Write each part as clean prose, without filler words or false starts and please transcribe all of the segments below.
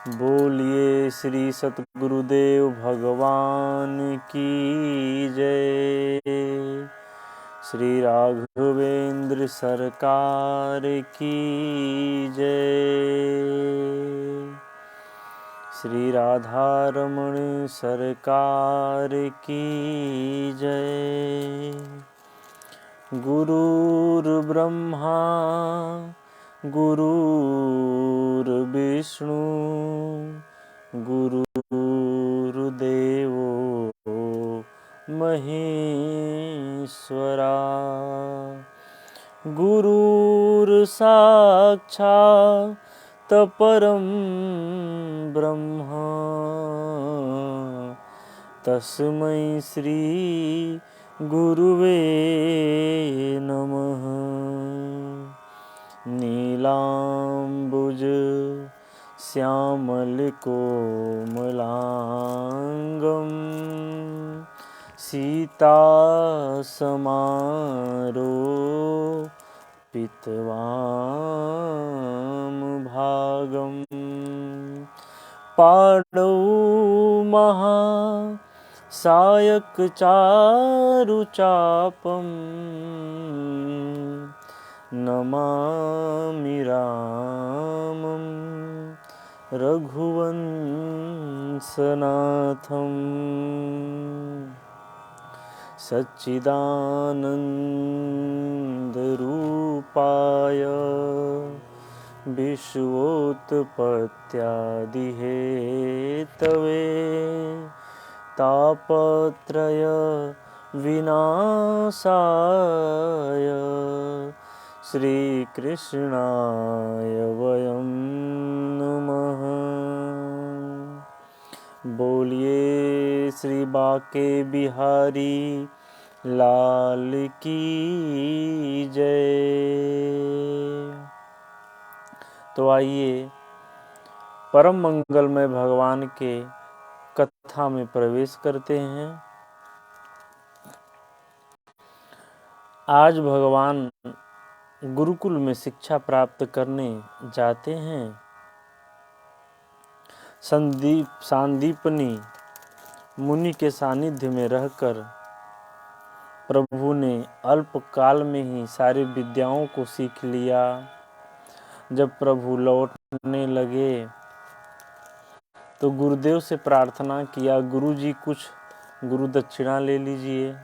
बोलिए श्री सतगुरुदेव भगवान की जय। श्री राघवेंद्र सरकार की जय। श्री राधारमण सरकार की जय। गुरुर्ब्रह्मा गुरुर्विष्णु गुरुर्देवो महेश्वरा। गुरुर्साक्षात् परं ब्रह्म तस्मै श्री गुरुवे नमः। नीलाम्बुज श्यामलकोमलांगं सीतासमारोपितवामभागं पाणौ महासायकचारुचापं नमामि रामं रघुवंशनाथं। सच्चिदानन्दरूपाय विश्वोत्पत्त्यादिहेतवे तापत्रय विनाशाय श्रीकृष्णाय वयं नमः। बोलिए श्री बांके बिहारी लाल की जय। तो आइए परम मंगलमय भगवान के कथा में प्रवेश करते हैं। आज भगवान गुरुकुल में शिक्षा प्राप्त करने जाते हैं। सांदीपनी मुनि के सानिध्य में रहकर प्रभु ने अल्प काल में ही सारी विद्याओं को सीख लिया। जब प्रभु लौटने लगे तो गुरुदेव से प्रार्थना किया, गुरुजी कुछ गुरु दक्षिणा ले लीजिए।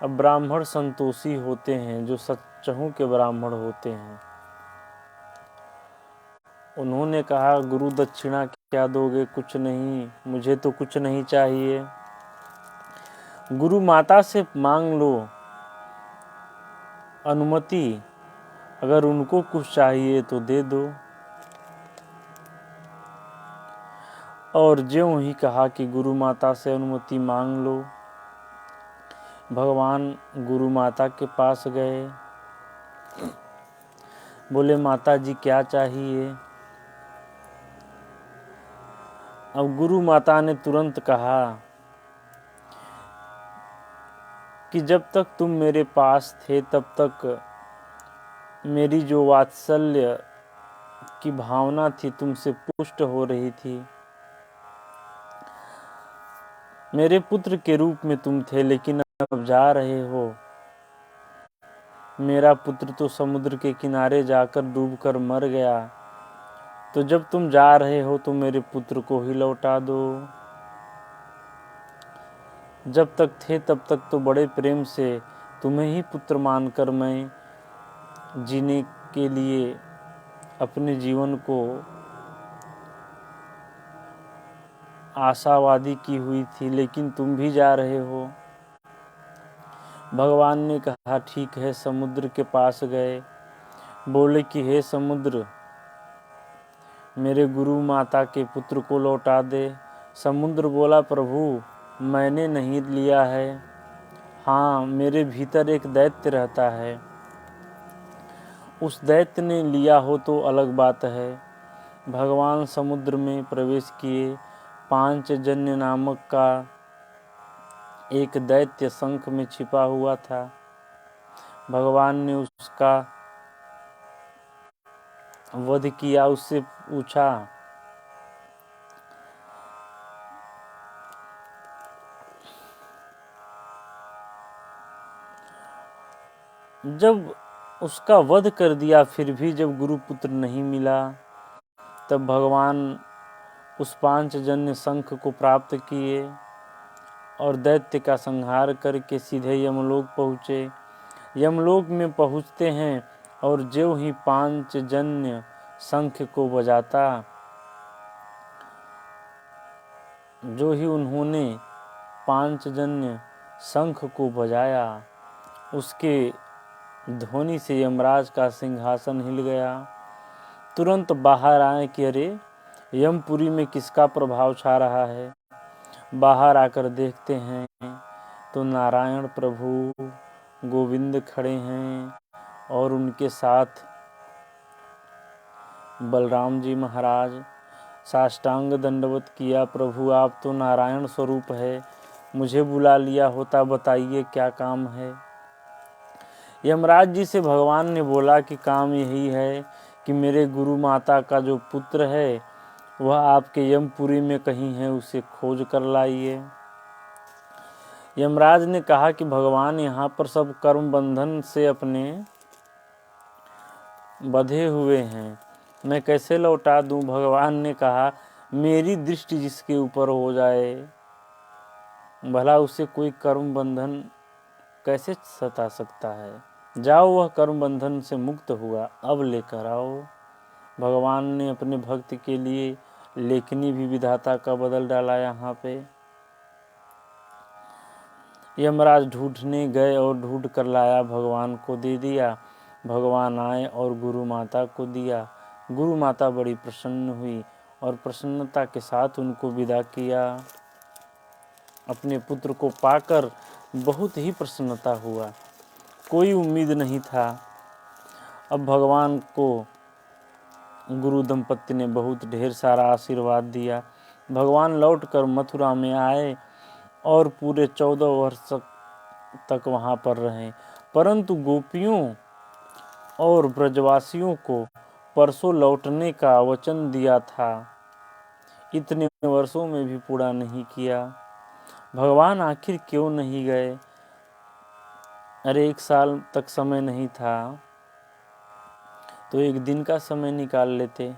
अब ब्राह्मण संतोषी होते हैं, जो सच्चहु के ब्राह्मण होते हैं। उन्होंने कहा, गुरु दक्षिणा क्या दोगे? कुछ नहीं, मुझे तो कुछ नहीं चाहिए। गुरु माता से मांग लो अनुमति, अगर उनको कुछ चाहिए तो दे दो। और ज्यों ही कहा कि गुरु माता से अनुमति मांग लो, भगवान गुरु माता के पास गए। बोले, माता जी क्या चाहिए? अब गुरु माता ने तुरंत कहा कि जब तक तुम मेरे पास थे तब तक मेरी जो वात्सल्य की भावना थी तुमसे पुष्ट हो रही थी। मेरे पुत्र के रूप में तुम थे, लेकिन अब जा रहे हो। मेरा पुत्र तो समुद्र के किनारे जाकर डूबकर मर गया, तो जब तुम जा रहे हो तो मेरे पुत्र को ही लौटा दो। जब तक थे तब तक तो बड़े प्रेम से तुम्हें ही पुत्र मानकर मैं जीने के लिए अपने जीवन को आशावादी की हुई थी, लेकिन तुम भी जा रहे हो। भगवान ने कहा, ठीक है। समुद्र के पास गए, बोले कि हे समुद्र, मेरे गुरु माता के पुत्र को लौटा दे। समुद्र बोला, प्रभु मैंने नहीं लिया है। हाँ, मेरे भीतर एक दैत्य रहता है, उस दैत्य ने लिया हो तो अलग बात है। भगवान समुद्र में प्रवेश किए। पांचजन्य नामक का एक दैत्य शंख में छिपा हुआ था। भगवान ने उसका वध किया। उससे पूछा जब उसका वध कर दिया फिर भी जब गुरुपुत्र नहीं मिला, तब भगवान उस पांचजन्य शंख को प्राप्त किए और दैत्य का संहार करके सीधे यमलोक पहुँचे। यमलोक में पहुँचते हैं और जो ही पांचजन्य शंख को बजाता, जो ही उन्होंने पांचजन्य शंख को बजाया, उसके ध्वनि से यमराज का सिंहासन हिल गया। तुरंत बाहर आए कि अरे यमपुरी में किसका प्रभाव छा रहा है। बाहर आकर देखते हैं तो नारायण प्रभु गोविंद खड़े हैं और उनके साथ बलराम जी महाराज। साष्टांग दंडवत किया, प्रभु आप तो नारायण स्वरूप है, मुझे बुला लिया होता, बताइए क्या काम है। यमराज जी से भगवान ने बोला कि काम यही है कि मेरे गुरु माता का जो पुत्र है वह आपके यमपुरी में कहीं है, उसे खोज कर लाइए। यमराज ने कहा कि भगवान यहाँ पर सब कर्म बंधन से अपने बंधे हुए हैं, मैं कैसे लौटा दूं। भगवान ने कहा मेरी दृष्टि जिसके ऊपर हो जाए भला उसे कोई कर्म बंधन कैसे सता सकता है। जाओ, वह कर्म बंधन से मुक्त हुआ, अब लेकर आओ। भगवान ने अपने भक्त के लिए लेखनी भी विधाता का बदल डाला। यहाँ पे यमराज ढूंढने गए और ढूंढ कर लाया, भगवान को दे दिया। भगवान आए और गुरु माता को दिया। गुरु माता बड़ी प्रसन्न हुई और प्रसन्नता के साथ उनको विदा किया। अपने पुत्र को पाकर बहुत ही प्रसन्नता हुआ, कोई उम्मीद नहीं था। अब भगवान को गुरु दंपत्ति ने बहुत ढेर सारा आशीर्वाद दिया। भगवान लौटकर मथुरा में आए और पूरे 14 वर्ष तक वहाँ पर रहे, परंतु गोपियों और ब्रजवासियों को परसों लौटने का वचन दिया था, इतने वर्षों में भी पूरा नहीं किया। भगवान आखिर क्यों नहीं गए। अरे 1 साल तक समय नहीं था तो 1 दिन का समय निकाल लेते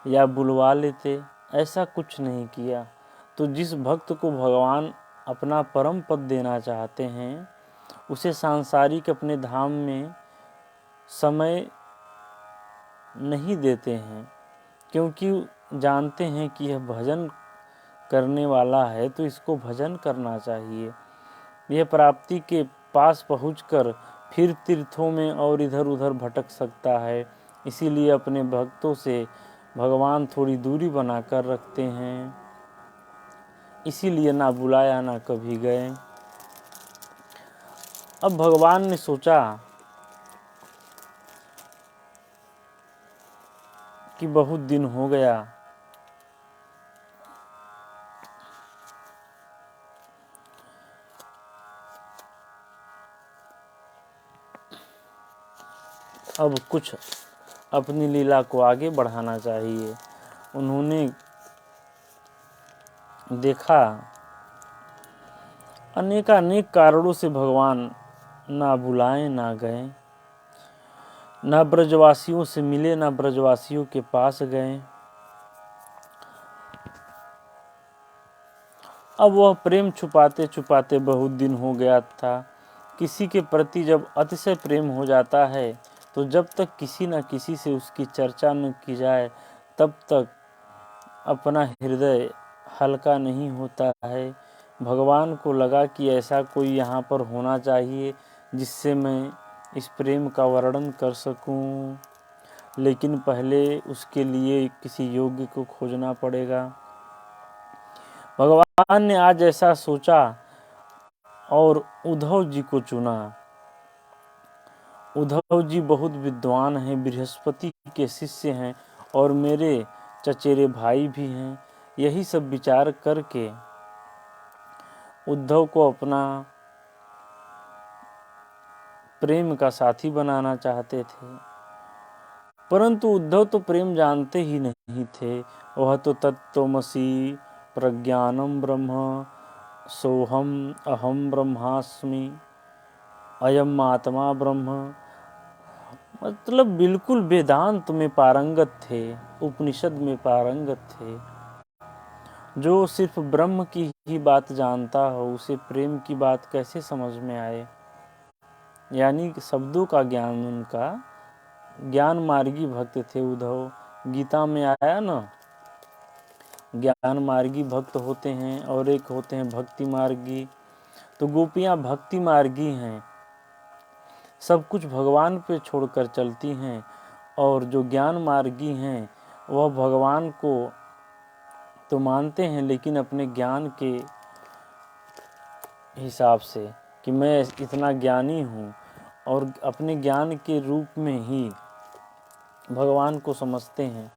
या बुलवा लेते, ऐसा कुछ नहीं किया। तो जिस भक्त को भगवान अपना परम पद देना चाहते हैं उसे सांसारिक अपने धाम में समय नहीं देते हैं, क्योंकि जानते हैं कि यह भजन करने वाला है तो इसको भजन करना चाहिए। यह प्राप्ति के पास पहुंचकर फिर तीर्थों में और इधर उधर भटक सकता है, इसीलिए अपने भक्तों से भगवान थोड़ी दूरी बनाकर रखते हैं। इसीलिए ना बुलाया ना कभी गए। अब भगवान ने सोचा कि बहुत दिन हो गया, अब कुछ अपनी लीला को आगे बढ़ाना चाहिए। उन्होंने देखा अनेकानेक कारणों से भगवान ना बुलाए ना गए, ना ब्रजवासियों से मिले, ना ब्रजवासियों के पास गए। अब वह प्रेम छुपाते छुपाते बहुत दिन हो गया था। किसी के प्रति जब अतिशय प्रेम हो जाता है तो जब तक किसी न किसी से उसकी चर्चा न की जाए तब तक अपना हृदय हल्का नहीं होता है। भगवान को लगा कि ऐसा कोई यहाँ पर होना चाहिए जिससे मैं इस प्रेम का वर्णन कर सकूं, लेकिन पहले उसके लिए किसी योग्य को खोजना पड़ेगा। भगवान ने आज ऐसा सोचा और उद्धव जी को चुना। उद्धव जी बहुत विद्वान हैं, बृहस्पति के शिष्य हैं और मेरे चचेरे भाई भी हैं। यही सब विचार करके उद्धव को अपना प्रेम का साथी बनाना चाहते थे, परंतु उद्धव तो प्रेम जानते ही नहीं थे। वह तो तत्त्वमसि प्रज्ञानम ब्रह्म सोहम अहम ब्रह्मास्मि अयम आत्मा ब्रह्म, मतलब बिल्कुल वेदांत में पारंगत थे, उपनिषद में पारंगत थे। जो सिर्फ ब्रह्म की ही बात जानता हो उसे प्रेम की बात कैसे समझ में आए। यानी शब्दों का ज्ञान, उनका ज्ञान मार्गी भक्त थे उद्धव। गीता में आया ना, ज्ञान मार्गी भक्त होते हैं और एक होते हैं भक्ति मार्गी। तो गोपियां भक्ति मार्गी हैं, सब कुछ भगवान पे छोड़कर चलती हैं, और जो ज्ञान मार्गी हैं वह भगवान को तो मानते हैं लेकिन अपने ज्ञान के हिसाब से कि मैं इतना ज्ञानी हूँ, और अपने ज्ञान के रूप में ही भगवान को समझते हैं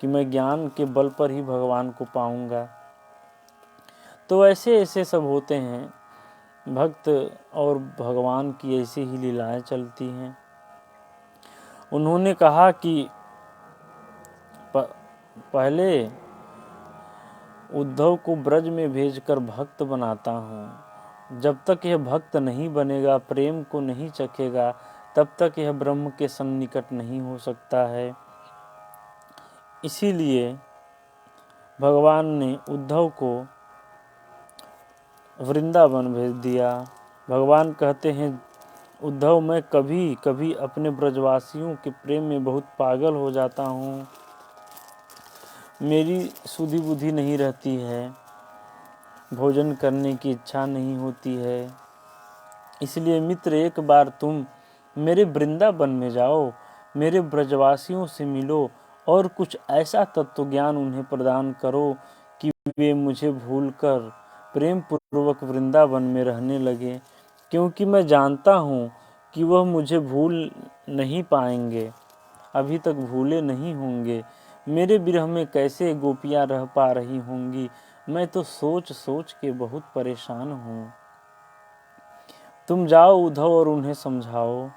कि मैं ज्ञान के बल पर ही भगवान को पाऊंगा। तो ऐसे ऐसे सब होते हैं भक्त, और भगवान की ऐसी ही लीलाएं चलती हैं। उन्होंने कहा कि पहले उद्धव को ब्रज में भेजकर भक्त बनाता हूँ। जब तक यह भक्त नहीं बनेगा, प्रेम को नहीं चखेगा, तब तक यह ब्रह्म के सन्निकट नहीं हो सकता है। इसीलिए भगवान ने उद्धव को वृंदावन भेज दिया। भगवान कहते हैं, उद्धव मैं कभी कभी अपने ब्रजवासियों के प्रेम में बहुत पागल हो जाता हूँ। मेरी सुधि बुद्धि नहीं रहती है, भोजन करने की इच्छा नहीं होती है। इसलिए मित्र, एक बार तुम मेरे वृंदावन में जाओ, मेरे ब्रजवासियों से मिलो और कुछ ऐसा तत्व ज्ञान उन्हें प्रदान करो कि वे मुझे भूलकर प्रेम पूर्वक वृंदावन में रहने लगे, क्योंकि मैं जानता हूँ कि वह मुझे भूल नहीं पाएंगे, अभी तक भूले नहीं होंगे। मेरे विरह में कैसे गोपियाँ रह पा रही होंगी, मैं तो सोच सोच के बहुत परेशान हूँ। तुम जाओ उद्धव और उन्हें समझाओ।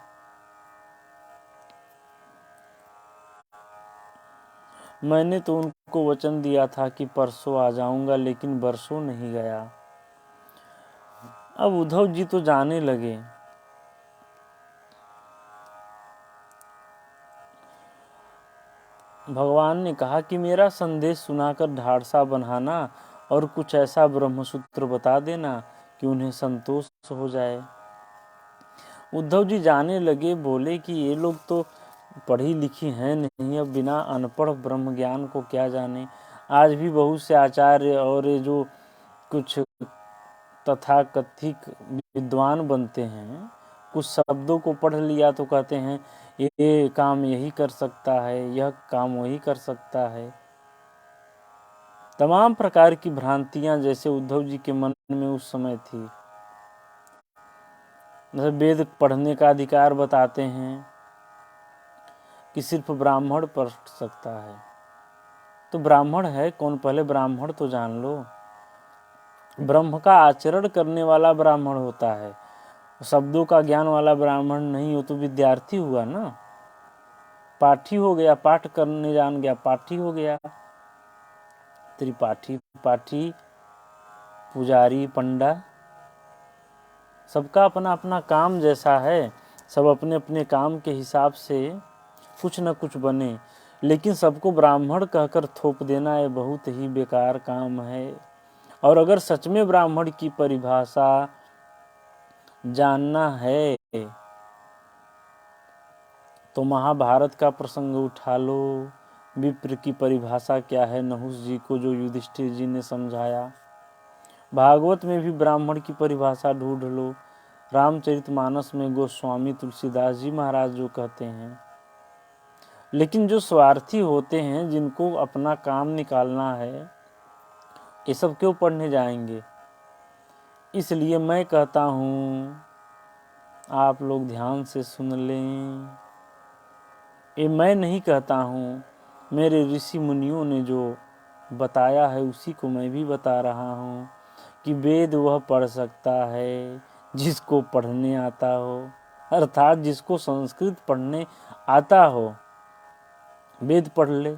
मैंने तो उनको वचन दिया था कि परसों आ जाऊंगा, लेकिन बरसों नहीं गया। अब उद्धव जी तो जाने लगे। भगवान ने कहा कि मेरा संदेश सुनाकर ढाढ़सा बन्हाना और कुछ ऐसा ब्रह्मसूत्र बता देना कि उन्हें संतोष हो जाए। उद्धव जी जाने लगे, बोले कि ये लोग तो पढ़ी लिखी हैं नहीं, अब बिना अनपढ़ ब्रह्म ज्ञान को क्या जाने। आज भी बहुत से आचार्य और ये जो कुछ तथाकथित विद्वान बनते हैं, कुछ शब्दों को पढ़ लिया तो कहते हैं ये काम यही कर सकता है, यह काम वही कर सकता है। तमाम प्रकार की भ्रांतियां जैसे उद्धव जी के मन में उस समय थी। जैसे वेद पढ़ने का अधिकार बताते हैं कि सिर्फ ब्राह्मण पढ़ सकता है। तो ब्राह्मण है कौन, पहले ब्राह्मण तो जान लो। ब्रह्म का आचरण करने वाला ब्राह्मण होता है, शब्दों का ज्ञान वाला ब्राह्मण नहीं हो तो विद्यार्थी हुआ ना, पाठी हो गया, पाठ करने जान गया, पाठी हो गया। त्रिपाठी, पाठी, पुजारी, पंडा, सबका अपना अपना काम जैसा है, सब अपने अपने काम के हिसाब से कुछ न कुछ बने, लेकिन सबको ब्राह्मण कहकर थोप देना ये बहुत ही बेकार काम है। और अगर सच में ब्राह्मण की परिभाषा जानना है तो महाभारत का प्रसंग उठा लो। विप्र की परिभाषा क्या है नहुष जी को जो युधिष्ठिर जी ने समझाया। भागवत में भी ब्राह्मण की परिभाषा ढूंढ लो। रामचरितमानस में गोस्वामी तुलसीदास जी महाराज जो कहते हैं। लेकिन जो स्वार्थी होते हैं, जिनको अपना काम निकालना है, ये सब क्यों पढ़ने जाएंगे। इसलिए मैं कहता हूँ आप लोग ध्यान से सुन लें। ये मैं नहीं कहता हूँ, मेरे ऋषि मुनियों ने जो बताया है उसी को मैं भी बता रहा हूँ कि वेद वह पढ़ सकता है जिसको पढ़ने आता हो, अर्थात जिसको संस्कृत पढ़ने आता हो वेद पढ़ ले।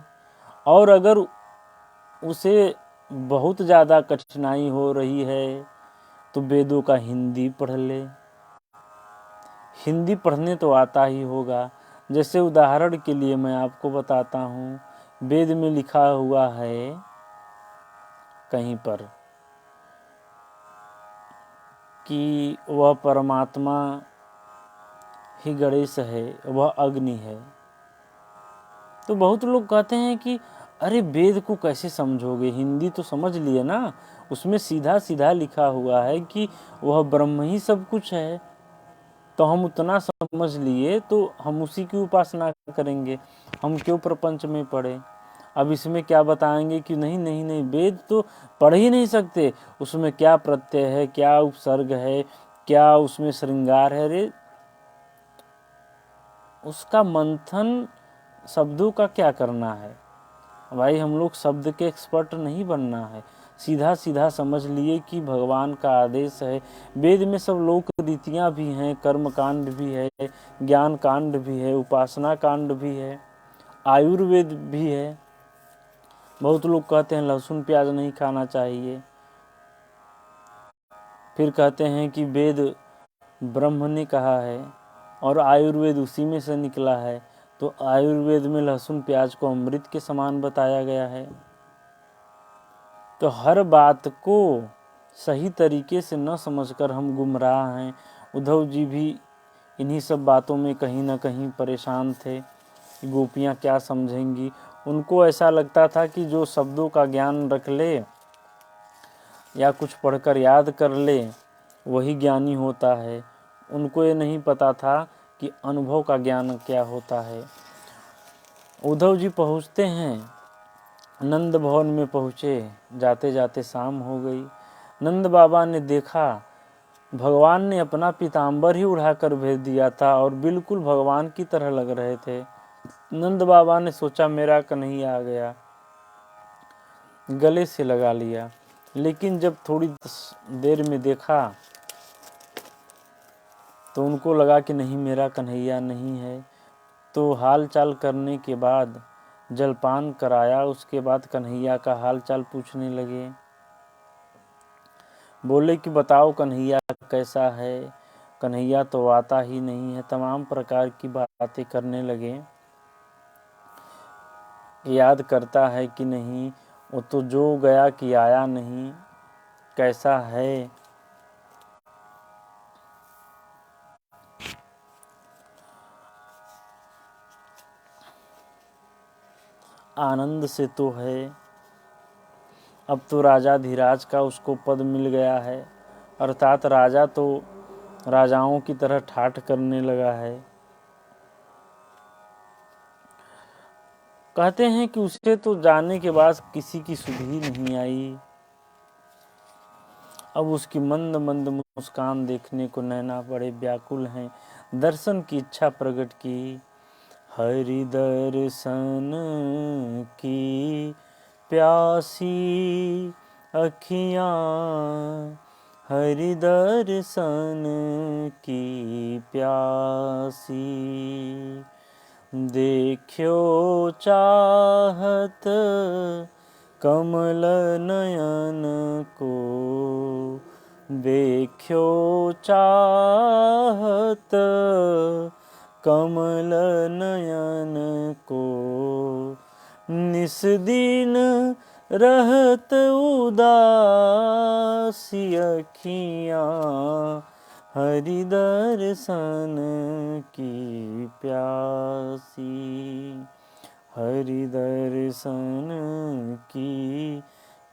और अगर उसे बहुत ज़्यादा कठिनाई हो रही है तो वेदों का हिंदी पढ़ ले। हिंदी पढ़ने तो आता ही होगा। जैसे उदाहरण के लिए मैं आपको बताता हूँ, वेद में लिखा हुआ है कहीं पर कि वह परमात्मा ही गणेश है, वह अग्नि है। तो बहुत लोग कहते हैं कि अरे वेद को कैसे समझोगे, हिंदी तो समझ लिए ना, उसमें सीधा सीधा लिखा हुआ है कि वह ब्रह्म ही सब कुछ है। तो हम उतना समझ लिए तो हम उसी की उपासना करेंगे, हम क्यों प्रपंच में पढ़े। अब इसमें क्या बताएंगे कि नहीं नहीं नहीं, वेद तो पढ़ ही नहीं सकते, उसमें क्या प्रत्यय है, क्या उपसर्ग है, क्या उसमें श्रृंगार है। अरे उसका मंथन शब्दों का क्या करना है भाई, हम लोग शब्द के एक्सपर्ट नहीं बनना है। सीधा सीधा समझ लिए कि भगवान का आदेश है। वेद में सब लोक रीतियाँ भी हैं, कर्म कांड भी है, ज्ञान कांड भी है, उपासना कांड भी है, आयुर्वेद भी है। बहुत लोग कहते हैं लहसुन प्याज नहीं खाना चाहिए, फिर कहते हैं कि वेद ब्रह्म ने कहा है और आयुर्वेद उसी में से निकला है। तो आयुर्वेद में लहसुन प्याज को अमृत के समान बताया गया है। तो हर बात को सही तरीके से न समझकर हम गुमराह हैं। उद्धव जी भी इन्हीं सब बातों में कहीं ना कहीं परेशान थे कि गोपियाँ क्या समझेंगी। उनको ऐसा लगता था कि जो शब्दों का ज्ञान रख ले या कुछ पढ़कर याद कर ले वही ज्ञानी होता है। उनको ये नहीं पता था कि अनुभव का ज्ञान क्या होता है। उद्धव जी पहुँचते हैं, नंद भवन में पहुँचे, जाते जाते शाम हो गई। नंद बाबा ने देखा भगवान ने अपना पीताम्बर ही उड़ाकर भेज दिया था और बिल्कुल भगवान की तरह लग रहे थे। नंद बाबा ने सोचा मेरा कन्हैया आ गया, गले से लगा लिया। लेकिन जब थोड़ी देर में देखा तो उनको लगा कि नहीं, मेरा कन्हैया नहीं है। तो हाल चाल करने के बाद जलपान कराया, उसके बाद कन्हैया का हाल चाल पूछने लगे। बोले कि बताओ कन्हैया कैसा है, कन्हैया तो आता ही नहीं है। तमाम प्रकार की बातें करने लगे, याद करता है कि नहीं, वो तो जो गया कि आया नहीं, कैसा है। आनंद से तो है, अब तो राजा धीराज का उसको पद मिल गया है, अर्थात राजा तो राजाओं की तरह ठाठ करने लगा है। कहते हैं कि उसे तो जाने के बाद किसी की सुध ही नहीं आई। अब उसकी मंद मंद मुस्कान देखने को नैना बड़े व्याकुल हैं, दर्शन की इच्छा प्रकट की। हरि दर्शन की प्यासी अखियाँ, हरि दर्शन की प्यासी, देखियो चाहत कमल नयन को, देखियो चाहत कमल नयन को, निस दिन रहत उदासी अखियाँ, हरि दर्शन की प्यासी, हरि दर्शन की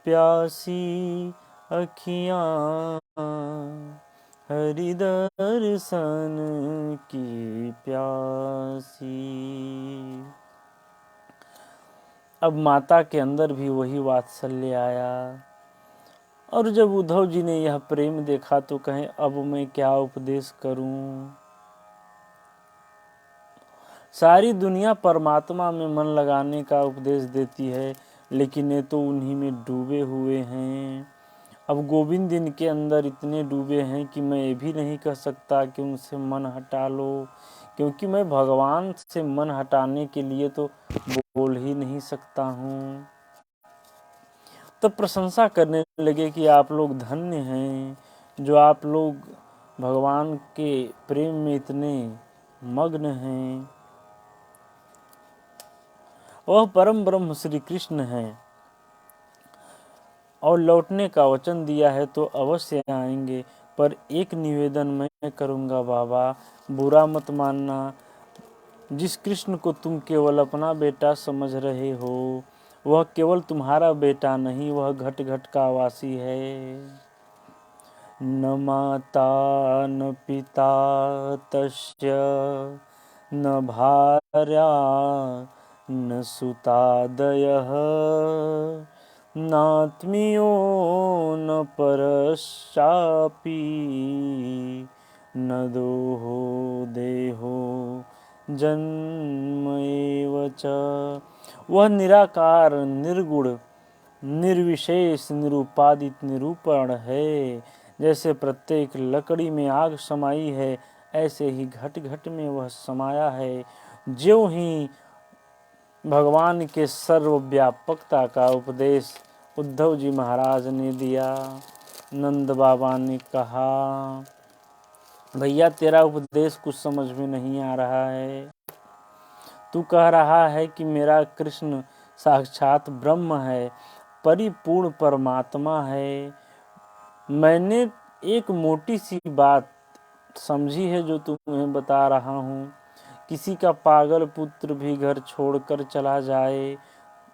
प्यासी अखियाँ, हरि दर्शन की प्यासी। अब माता के अंदर भी वही वात्सल्य आया और जब उद्धव जी ने यह प्रेम देखा तो कहें अब मैं क्या उपदेश करूं। सारी दुनिया परमात्मा में मन लगाने का उपदेश देती है, लेकिन ये तो उन्हीं में डूबे हुए हैं। अब गोविंद इनके अंदर इतने डूबे हैं कि मैं ये भी नहीं कह सकता कि उनसे मन हटा लो, क्योंकि मैं भगवान से मन हटाने के लिए तो बोल ही नहीं सकता हूँ। तब प्रशंसा करने लगे कि आप लोग धन्य हैं, जो आप लोग भगवान के प्रेम में इतने मग्न हैं। वह परम ब्रह्म श्री कृष्ण हैं और लौटने का वचन दिया है तो अवश्य आएंगे। पर एक निवेदन मैं करूँगा बाबा, बुरा मत मानना। जिस कृष्ण को तुम केवल अपना बेटा समझ रहे हो, वह केवल तुम्हारा बेटा नहीं, वह घट घट का वासी है। न माता न पिता तस्य न भार्या न सुतादयः नात्मीयो न परश्चापि न दोहो देहो जन्म एव च। वह निराकार, निर्गुण, निर्विशेष, निरूपादित, निरूपण है। जैसे प्रत्येक लकड़ी में आग समाई है, ऐसे ही घट घट में वह समाया है। ज्यों ही भगवान के सर्वव्यापकता का उपदेश उद्धव जी महाराज ने दिया, नंद बाबा ने कहा, भैया तेरा उपदेश कुछ समझ में नहीं आ रहा है। तू कह रहा है कि मेरा कृष्ण साक्षात ब्रह्म है, परिपूर्ण परमात्मा है। मैंने एक मोटी सी बात समझी है जो तुम्हें बता रहा हूँ। किसी का पागल पुत्र भी घर छोड़कर चला जाए,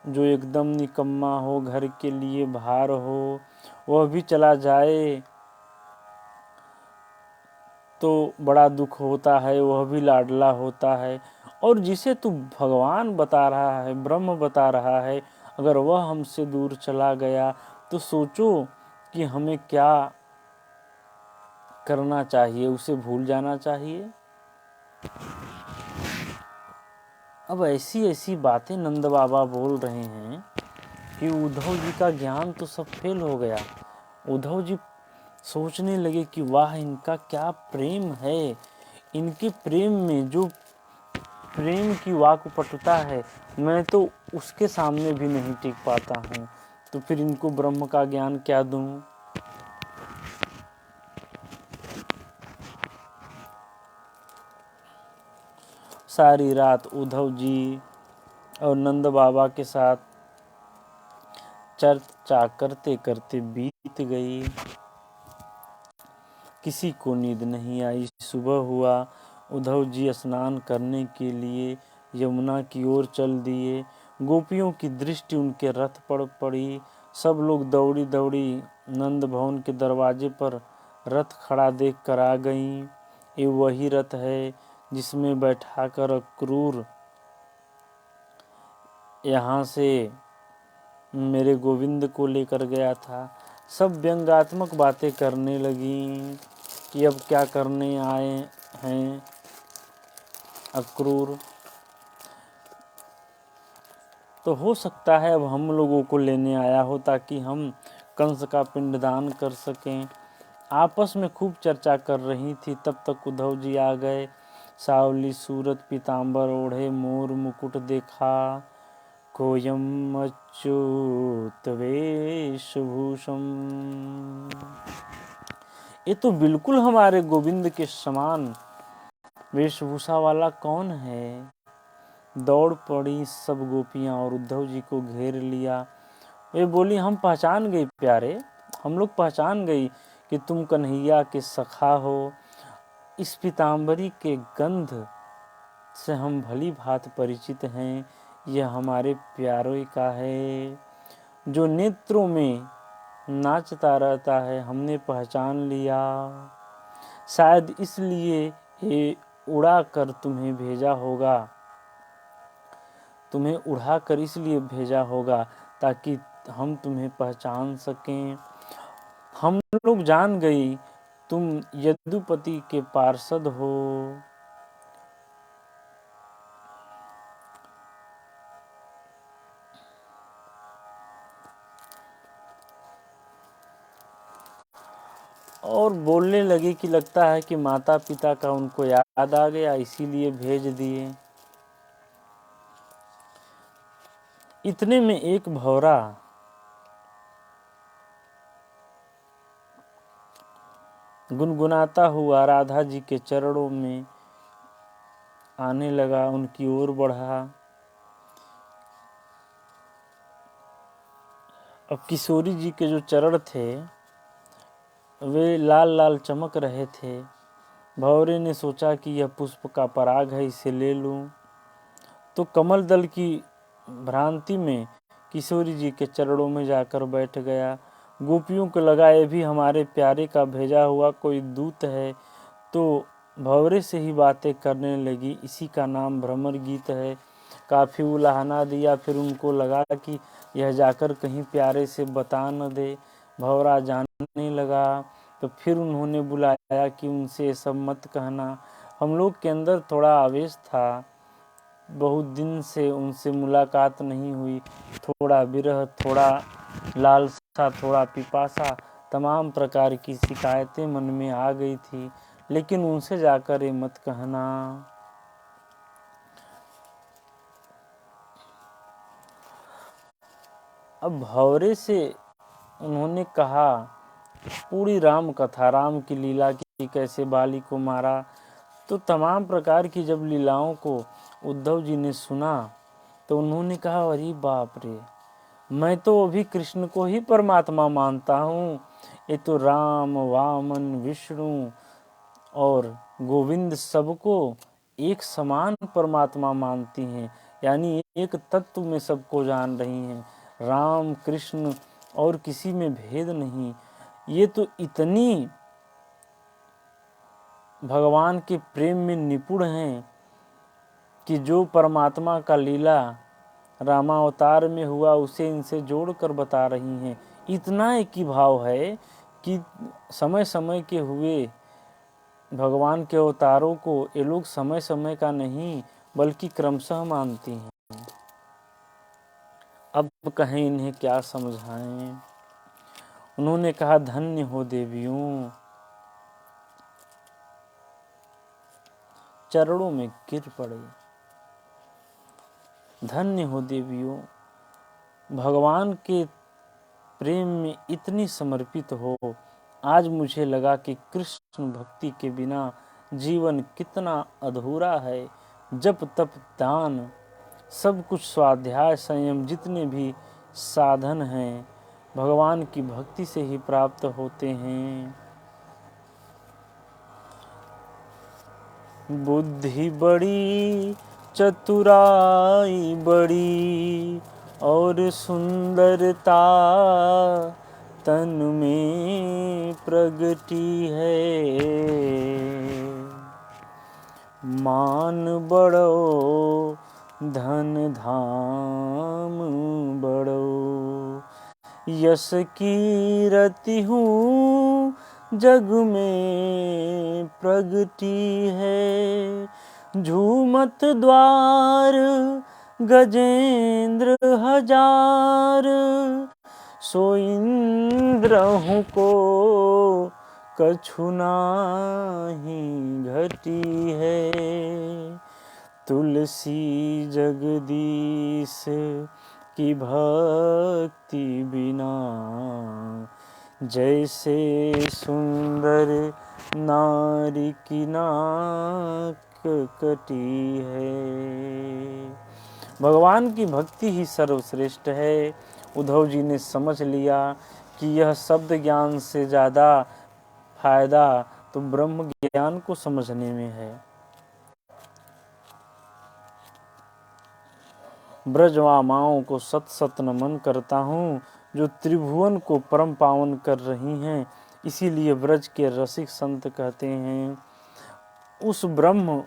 जो एकदम निकम्मा हो, घर के लिए भार हो, वह भी चला जाए तो बड़ा दुख होता है, वह भी लाडला होता है। और जिसे तू भगवान बता रहा है, ब्रह्म बता रहा है, अगर वह हमसे दूर चला गया तो सोचो कि हमें क्या करना चाहिए। उसे भूल जाना चाहिए। अब ऐसी ऐसी बातें नंद बाबा बोल रहे हैं कि उद्धव जी का ज्ञान तो सब फेल हो गया। उद्धव जी सोचने लगे कि वाह, इनका क्या प्रेम है। इनके प्रेम में जो प्रेम की वाक्पटुता है, मैं तो उसके सामने भी नहीं टिक पाता हूँ। तो फिर इनको ब्रह्म का ज्ञान क्या दूँ। सारी रात उद्धव जी और नंद बाबा के साथ चर्चा करते करते बीत गई। किसी को नींद नहीं आई। सुबह हुआ, उद्धव जी स्नान करने के लिए यमुना की ओर चल दिए। गोपियों की दृष्टि उनके रथ पर पड़ी। सब लोग दौड़ी दौड़ी नंद भवन के दरवाजे पर रथ खड़ा देख कर आ गईं। ये वही रथ है जिसमें बैठाकर अक्रूर यहाँ से मेरे गोविंद को लेकर गया था। सब व्यंग्यात्मक बातें करने लगी कि अब क्या करने आए हैं अक्रूर। तो हो सकता है अब हम लोगों को लेने आया हो ताकि हम कंस का पिंडदान कर सकें। आपस में खूब चर्चा कर रही थी। तब तक उद्धव जी आ गए। सावली सूरत, पीताम्बर ओढ़े, मोर मुकुट देखा, कोयम अच्युत वेशभूषम। ये तो बिल्कुल हमारे गोविंद के समान वेशभूषा वाला कौन है। दौड़ पड़ी सब गोपियां और उद्धव जी को घेर लिया। वे बोली, हम पहचान गई प्यारे, हम लोग पहचान गई कि तुम कन्हैया के सखा हो। इस पीताम्बरी के गंध से हम भली भांति परिचित हैं। यह हमारे प्यारे का है जो नेत्रों में नाचता रहता है। हमने पहचान लिया। शायद इसलिए ये उड़ा कर तुम्हें भेजा होगा, तुम्हें उड़ा कर इसलिए भेजा होगा ताकि हम तुम्हें पहचान सकें। हम लोग जान गई तुम यदुपति के पार्षद हो। और बोलने लगी कि लगता है कि माता पिता का उनको याद आ गया, इसीलिए भेज दिए। इतने में एक भौरा गुनगुनाता हुआ राधा जी के चरणों में आने लगा, उनकी ओर बढ़ा। अब किशोरी जी के जो चरण थे वे लाल लाल चमक रहे थे। भंवरे ने सोचा कि यह पुष्प का पराग है, इसे ले लूं। तो कमल दल की भ्रांति में किशोरी जी के चरणों में जाकर बैठ गया। गोपियों को लगा ये भी हमारे प्यारे का भेजा हुआ कोई दूत है, तो भंवरे से ही बातें करने लगी। इसी का नाम भ्रमर गीत है। काफ़ी उलाहना दिया, फिर उनको लगा कि यह जाकर कहीं प्यारे से बता न दे। भंवरा जानने लगा, तो फिर उन्होंने बुलाया कि उनसे सब मत कहना। हम लोग के अंदर थोड़ा आवेश था, बहुत दिन से उनसे मुलाकात नहीं हुई। थोड़ा विरह, थोड़ा लालसा, थोड़ा पिपासा, तमाम प्रकार की शिकायतें मन में आ गई थी। लेकिन उनसे जाकर ये मत कहना। अब भंवरे से उन्होंने कहा पूरी राम कथा, राम की लीला की, कैसे बाली को मारा। तो तमाम प्रकार की जब लीलाओं को उद्धव जी ने सुना तो उन्होंने कहा अरे बाप रे, मैं तो अभी कृष्ण को ही परमात्मा मानता हूँ। ये तो राम, वामन, विष्णु और गोविंद सबको एक समान परमात्मा मानती हैं, यानी एक तत्व में सबको जान रही हैं। राम, कृष्ण और किसी में भेद नहीं। ये तो इतनी भगवान के प्रेम में निपुण हैं कि जो परमात्मा का लीला रामावतार में हुआ उसे इनसे जोड़कर बता रही हैं। इतना एक ही भाव है कि समय समय के हुए भगवान के अवतारों को ये लोग समय समय का नहीं बल्कि क्रमशः मानती हैं। अब कहें इन्हें क्या समझाएं। उन्होंने कहा धन्य हो देवियों, चरणों में गिर पड़े। धन्य हो देवियों, भगवान के प्रेम में इतनी समर्पित हो। आज मुझे लगा कि कृष्ण भक्ति के बिना जीवन कितना अधूरा है। जप तप दान सब कुछ, स्वाध्याय संयम जितने भी साधन हैं भगवान की भक्ति से ही प्राप्त होते हैं। बुद्धि बड़ी, चतुराई बड़ी और सुंदरता तन में प्रगटी है। मान बड़ो, धन धाम बड़ो, यश कीरति हूँ जग में प्रगटी है। झूमत द्वार गजेंद्र हजार, सो इंद्र हूँ को कछु नाही घटी है। तुलसी जगदीश की भक्ति बिना, जैसे सुंदर नारी की नाक कटी है। भगवान की भक्ति ही सर्वश्रेष्ठ है। उद्धव जी ने समझ लिया कि यह शब्द ज्ञान से ज़्यादा फायदा तो ब्रह्म ज्ञान को समझने में है। ब्रजवामाओं को सत सत नमन करता हूँ, जो त्रिभुवन को परम पावन कर रही हैं। इसीलिए ब्रज के रसिक संत कहते हैं, उस ब्रह्म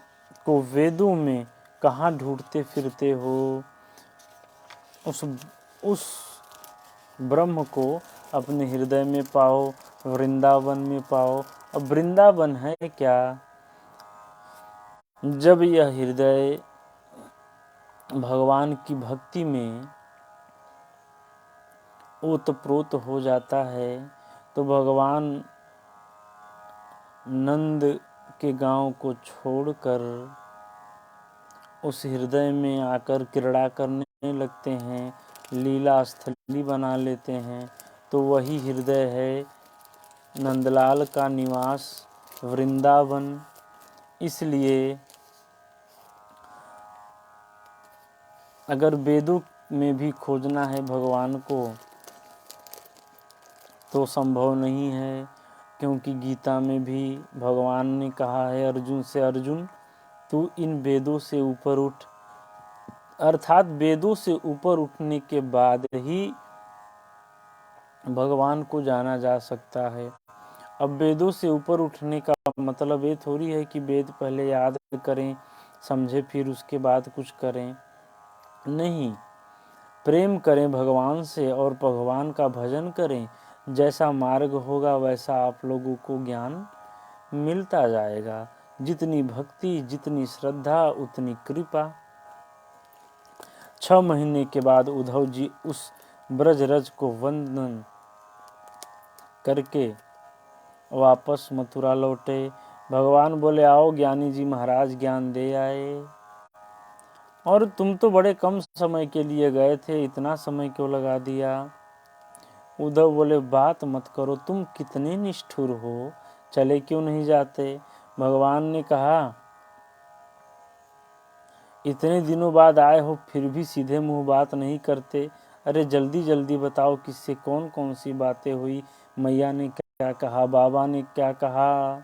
को वेदों में कहाँ ढूंढते फिरते हो। उस ब्रह्म को अपने हृदय में पाओ, वृंदावन में पाओ। अब वृंदावन है क्या? जब यह हृदय भगवान की भक्ति में ओतप्रोत हो जाता है तो भगवान नंद के गांव को छोड़कर उस हृदय में आकर क्रीड़ा करने लगते हैं, लीला स्थली बना लेते हैं। तो वही हृदय है नंदलाल का निवास वृंदावन, इसलिए अगर वेदों में भी खोजना है भगवान को तो संभव नहीं है, क्योंकि गीता में भी भगवान ने कहा है अर्जुन से, अर्जुन तू इन वेदों से ऊपर उठ, अर्थात वेदों से ऊपर उठने के बाद ही भगवान को जाना जा सकता है। अब वेदों से ऊपर उठने का मतलब ये थोड़ी है कि वेद पहले याद करें, समझे, फिर उसके बाद कुछ करें। नहीं, प्रेम करें भगवान से और भगवान का भजन करें। जैसा मार्ग होगा वैसा आप लोगों को ज्ञान मिलता जाएगा। जितनी भक्ति, जितनी श्रद्धा, उतनी कृपा। 6 महीने के बाद उद्धव जी उस ब्रजरज को वंदन करके वापस मथुरा लौटे। भगवान बोले आओ ज्ञानी जी महाराज ज्ञान दे आए। और तुम तो बड़े कम समय के लिए गए थे, इतना समय क्यों लगा दिया? उद्धव बोले बात मत करो, तुम कितने निष्ठुर हो, चले क्यों नहीं जाते? भगवान ने कहा इतने दिनों बाद आए हो फिर भी सीधे मुंह बात नहीं करते। अरे जल्दी जल्दी बताओ किससे कौन कौन सी बातें हुई, मैया ने क्या कहा, बाबा ने क्या कहा,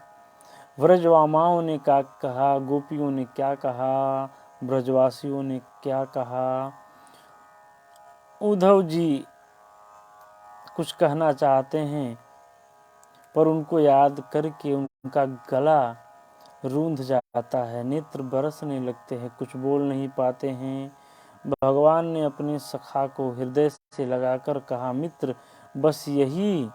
व्रजवामाओं ने क्या कहा, गोपियों ने क्या कहा, ब्रजवासियों ने क्या कहा। उद्धव जी कुछ कहना चाहते हैं पर उनको याद करके उनका गला रूंध जाता है, नेत्र बरसने लगते हैं, कुछ बोल नहीं पाते हैं। भगवान ने अपने सखा को हृदय से लगाकर कहा मित्र, बस यही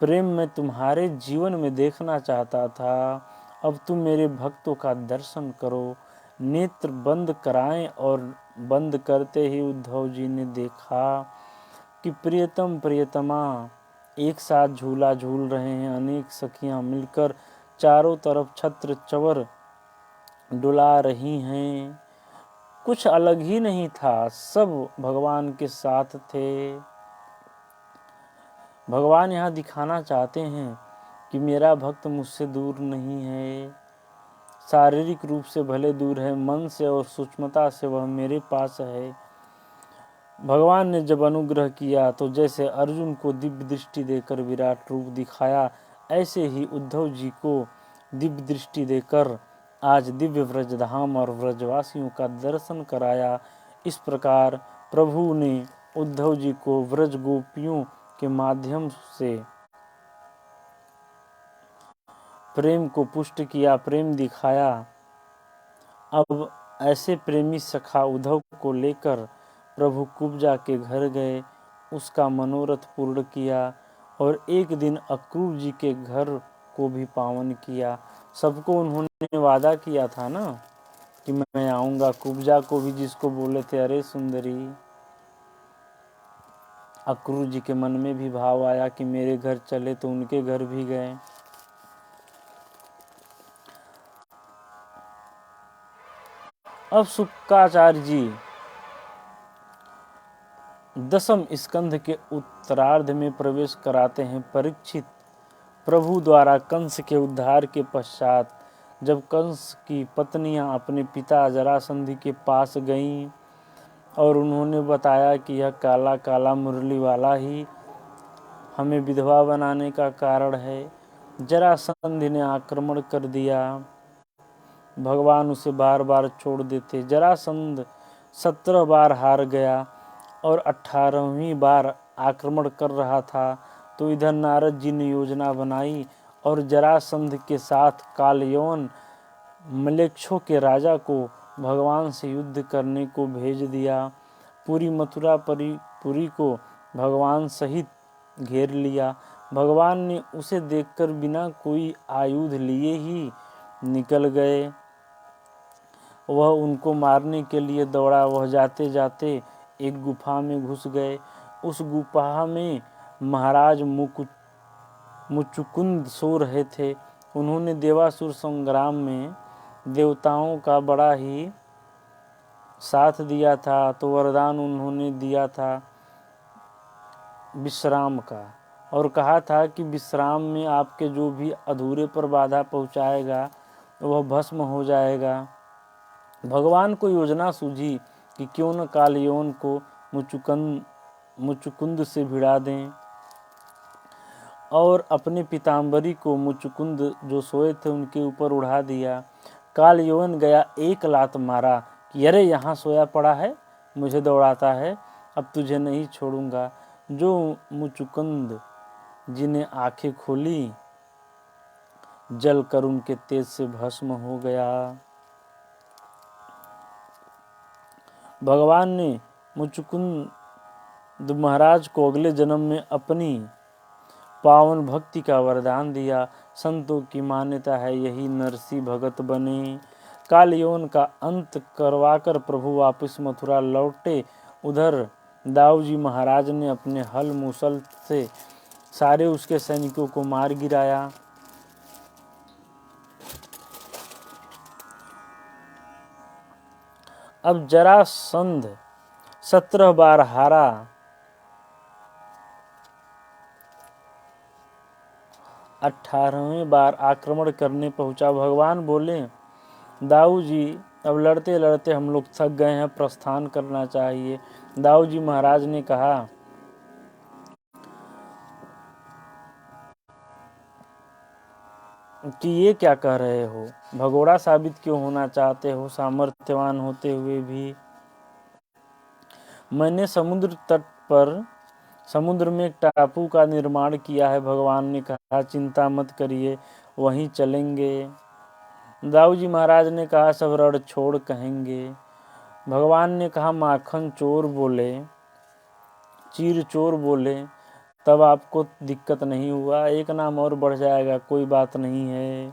प्रेम मैं तुम्हारे जीवन में देखना चाहता था। अब तुम मेरे भक्तों का दर्शन करो। नेत्र बंद कराएं और बंद करते ही उद्धव जी ने देखा कि प्रियतम प्रियतमा एक साथ झूला झूल रहे हैं। अनेक सखियां मिलकर चारों तरफ छत्र चवर डुला रही हैं। कुछ अलग ही नहीं था, सब भगवान के साथ थे। भगवान यहाँ दिखाना चाहते हैं कि मेरा भक्त मुझसे दूर नहीं है, शारीरिक रूप से भले दूर है, मन से और सूक्ष्मता से वह मेरे पास है। भगवान ने जब अनुग्रह किया तो जैसे अर्जुन को दिव्य दृष्टि देकर विराट रूप दिखाया, ऐसे ही उद्धव जी को दिव्य दृष्टि देकर आज दिव्य व्रजधाम और व्रजवासियों का दर्शन कराया। इस प्रकार प्रभु ने उद्धव जी को व्रज गोपियों के माध्यम से प्रेम को पुष्ट किया, प्रेम दिखाया। अब ऐसे प्रेमी सखा उद्धव को लेकर प्रभु कुब्जा के घर गए, उसका मनोरथ पूर्ण किया और एक दिन अक्रूर जी के घर को भी पावन किया। सबको उन्होंने वादा किया था ना कि मैं आऊँगा। कुब्जा को भी जिसको बोले थे अरे सुंदरी, अक्रूर जी के मन में भी भाव आया कि मेरे घर चले, तो उनके घर भी गए। अब शुक्राचार्य जी 10वें स्कंध के उत्तरार्ध में प्रवेश कराते हैं। परीक्षित प्रभु द्वारा कंस के उद्धार के पश्चात जब कंस की पत्नियां अपने पिता जरासंधि के पास गईं और उन्होंने बताया कि यह काला काला मुरली वाला ही हमें विधवा बनाने का कारण है, जरासंधि ने आक्रमण कर दिया। भगवान उसे बार बार छोड़ देते। जरासंध 17 बार हार गया और 18वीं बार आक्रमण कर रहा था तो इधर नारद जी ने योजना बनाई और जरासंध के साथ कालयवन मलेच्छों के राजा को भगवान से युद्ध करने को भेज दिया। पूरी मथुरा पुरी को भगवान सहित घेर लिया। भगवान ने उसे देखकर बिना कोई आयुध लिए ही निकल गए। वह उनको मारने के लिए दौड़ा। वह जाते जाते एक गुफा में घुस गए। उस गुफा में महाराज मुचुकुंद सो रहे थे। उन्होंने देवासुर संग्राम में देवताओं का बड़ा ही साथ दिया था, तो वरदान उन्होंने दिया था विश्राम का। और कहा था कि विश्राम में आपके जो भी अधूरे पर बाधा पहुँचाएगा वह भस्म हो जाएगा। भगवान को योजना सूझी कि क्यों न कालयौन को मुचुकुंद से भिड़ा दें और अपने पीताम्बरी को मुचुकुंद जो सोए थे उनके ऊपर उड़ा दिया। कालयौन गया, एक लात मारा कि अरे यहाँ सोया पड़ा है, मुझे दौड़ाता है, अब तुझे नहीं छोड़ूंगा। जो मुचुकुंद जिन्हें आंखें खोली जल कर उनके तेज से भस्म हो गया। भगवान ने मुचुकुंद महाराज को अगले जन्म में अपनी पावन भक्ति का वरदान दिया। संतों की मान्यता है यही नरसी भगत बने। कालयौन का अंत करवाकर प्रभु वापस मथुरा लौटे। उधर दाऊजी महाराज ने अपने हल मूसल से सारे उसके सैनिकों को मार गिराया। अब जरासंध 17 बार हारा, 18वें बार आक्रमण करने पहुंचा। भगवान बोले, दाऊ जी अब लड़ते लड़ते हम लोग थक गए हैं, प्रस्थान करना चाहिए। दाऊ जी महाराज ने कहा कि ये क्या कह रहे हो, भगोड़ा साबित क्यों होना चाहते हो, सामर्थ्यवान होते हुए भी। मैंने समुद्र तट पर समुद्र में एक टापू का निर्माण किया है। भगवान ने कहा चिंता मत करिए, वहीं चलेंगे। दाऊ जी महाराज ने कहा सब रण छोड़ कहेंगे। भगवान ने कहा माखन चोर बोले, चीर चोर बोले, तब आपको दिक्कत नहीं हुआ, एक नाम और बढ़ जाएगा, कोई बात नहीं है।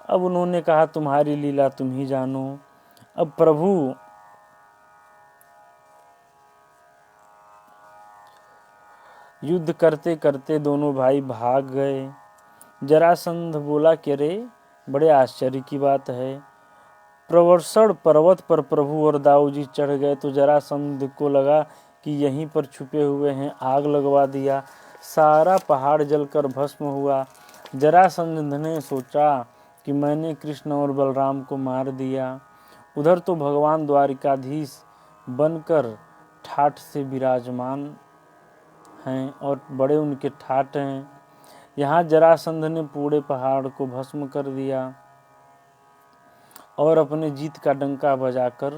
अब उन्होंने कहा तुम्हारी लीला तुम ही जानो। अब प्रभु युद्ध करते करते दोनों भाई भाग गए। जरासंध बोला कि अरे बड़े आश्चर्य की बात है। प्रवर्षण पर्वत पर प्रभु और दाऊ जी चढ़ गए तो जरासंध को लगा कि यहीं पर छुपे हुए हैं, आग लगवा दिया। सारा पहाड़ जलकर भस्म हुआ। जरासंध ने सोचा कि मैंने कृष्ण और बलराम को मार दिया। उधर तो भगवान द्वारिकाधीश बनकर ठाठ से विराजमान हैं और बड़े उनके ठाठ हैं। यहाँ जरासंध ने पूरे पहाड़ को भस्म कर दिया और अपने जीत का डंका बजाकर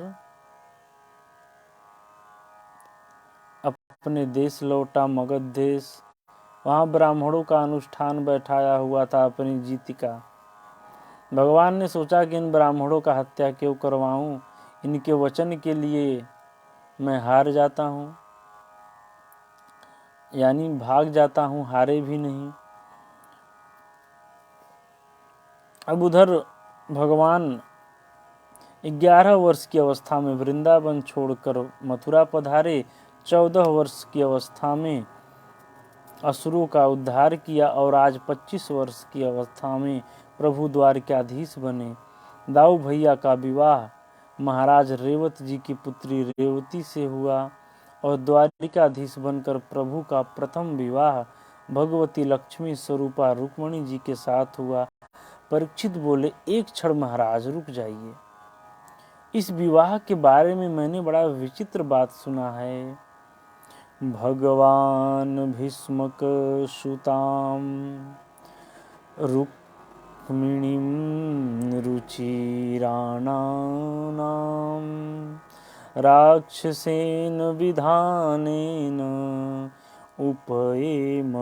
अपने देश लौटा, मगध देश। वहाँ ब्राह्मणों का अनुष्ठान बैठाया हुआ था अपनी जीत का। भगवान ने सोचा कि इन ब्राह्मणों का हत्या क्यों करवाऊं, इनके वचन के लिए मैं हार जाता हूँ, यानी भाग जाता हूँ, हारे भी नहीं। अब उधर भगवान 11 वर्ष की अवस्था में वृंदावन छोड़कर मथुरा पधारे। 14 वर्ष की अवस्था में असुरों का उद्धार किया और आज 25 वर्ष की अवस्था में प्रभु द्वारिकाधीश बने। दाऊ भैया का विवाह महाराज रेवत जी की पुत्री रेवती से हुआ और द्वारिकाधीश बनकर प्रभु का प्रथम विवाह भगवती लक्ष्मी स्वरूपा रुक्मणी जी के साथ हुआ। परीक्षित बोले, एक क्षण महाराज रुक जाइए, इस विवाह के बारे में मैंने बड़ा विचित्र बात सुना है। भगवान भीष्मक सुताम रुक्मिणीं रुचिराणानां राक्षसेन विधानेन उपयेम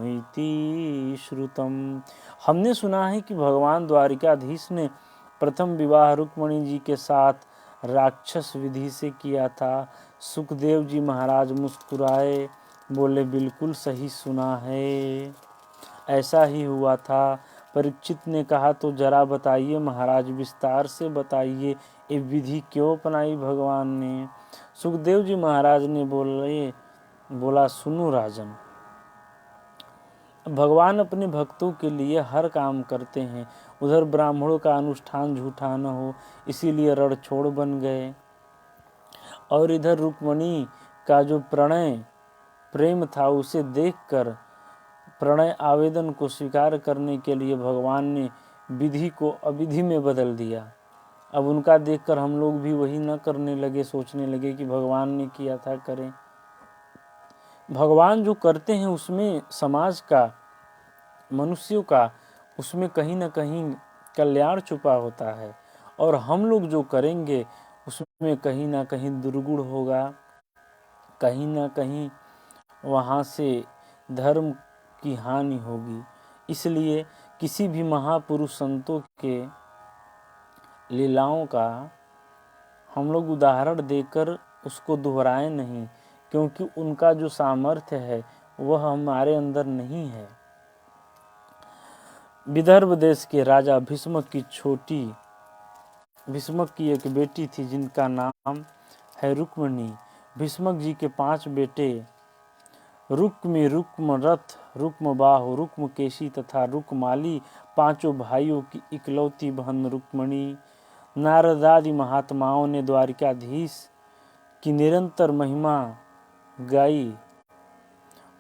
इति श्रुतम। हमने सुना है कि भगवान द्वारिकाधीश ने प्रथम विवाह रुक्मिणी जी के साथ राक्षस विधि से किया था। सुखदेव जी महाराज मुस्कुराए, बोले बिल्कुल सही सुना है, ऐसा ही हुआ था। परीक्षित ने कहा तो जरा बताइए महाराज, विस्तार से बताइए, ये विधि क्यों अपनाई भगवान ने। सुखदेव जी महाराज ने बोला सुनो राजन, भगवान अपने भक्तों के लिए हर काम करते हैं। उधर ब्राह्मणों का अनुष्ठान झूठा न हो, इसीलिए रण छोड़ बन गए, और इधर रुक्मिणी का जो प्रणय प्रेम था, उसे देखकर प्रणय आवेदन को स्वीकार करने के लिए भगवान ने विधि को अविधि में बदल दिया। अब उनका देखकर हम लोग भी वही न करने लगे, सोचने लगे कि भगवान ने किया था करें। भगवान जो करते हैं उसमें समाज का, मनुष्यों का, उसमें कहीं ना कहीं कल्याण छुपा होता है, और हम लोग जो करेंगे उसमें कहीं ना कहीं दुर्गुण होगा, कहीं ना कहीं वहाँ से धर्म की हानि होगी। इसलिए किसी भी महापुरुष संतों के लीलाओं का हम लोग उदाहरण देकर उसको दोहराएं नहीं, क्योंकि उनका जो सामर्थ्य है वह हमारे अंदर नहीं है। विदर्भ देश के राजा भीष्मक की एक बेटी थी जिनका नाम है रुक्मिणी। भीष्मक जी के 5 बेटे रुक्मी, रुक्मरथ, रुक्मबाहु, रुक्मकेशी तथा रुक्माली, 5 भाइयों की इकलौती बहन रुक्मिणी। नारदादि महात्माओं ने द्वारिकाधीश की निरंतर महिमा गाई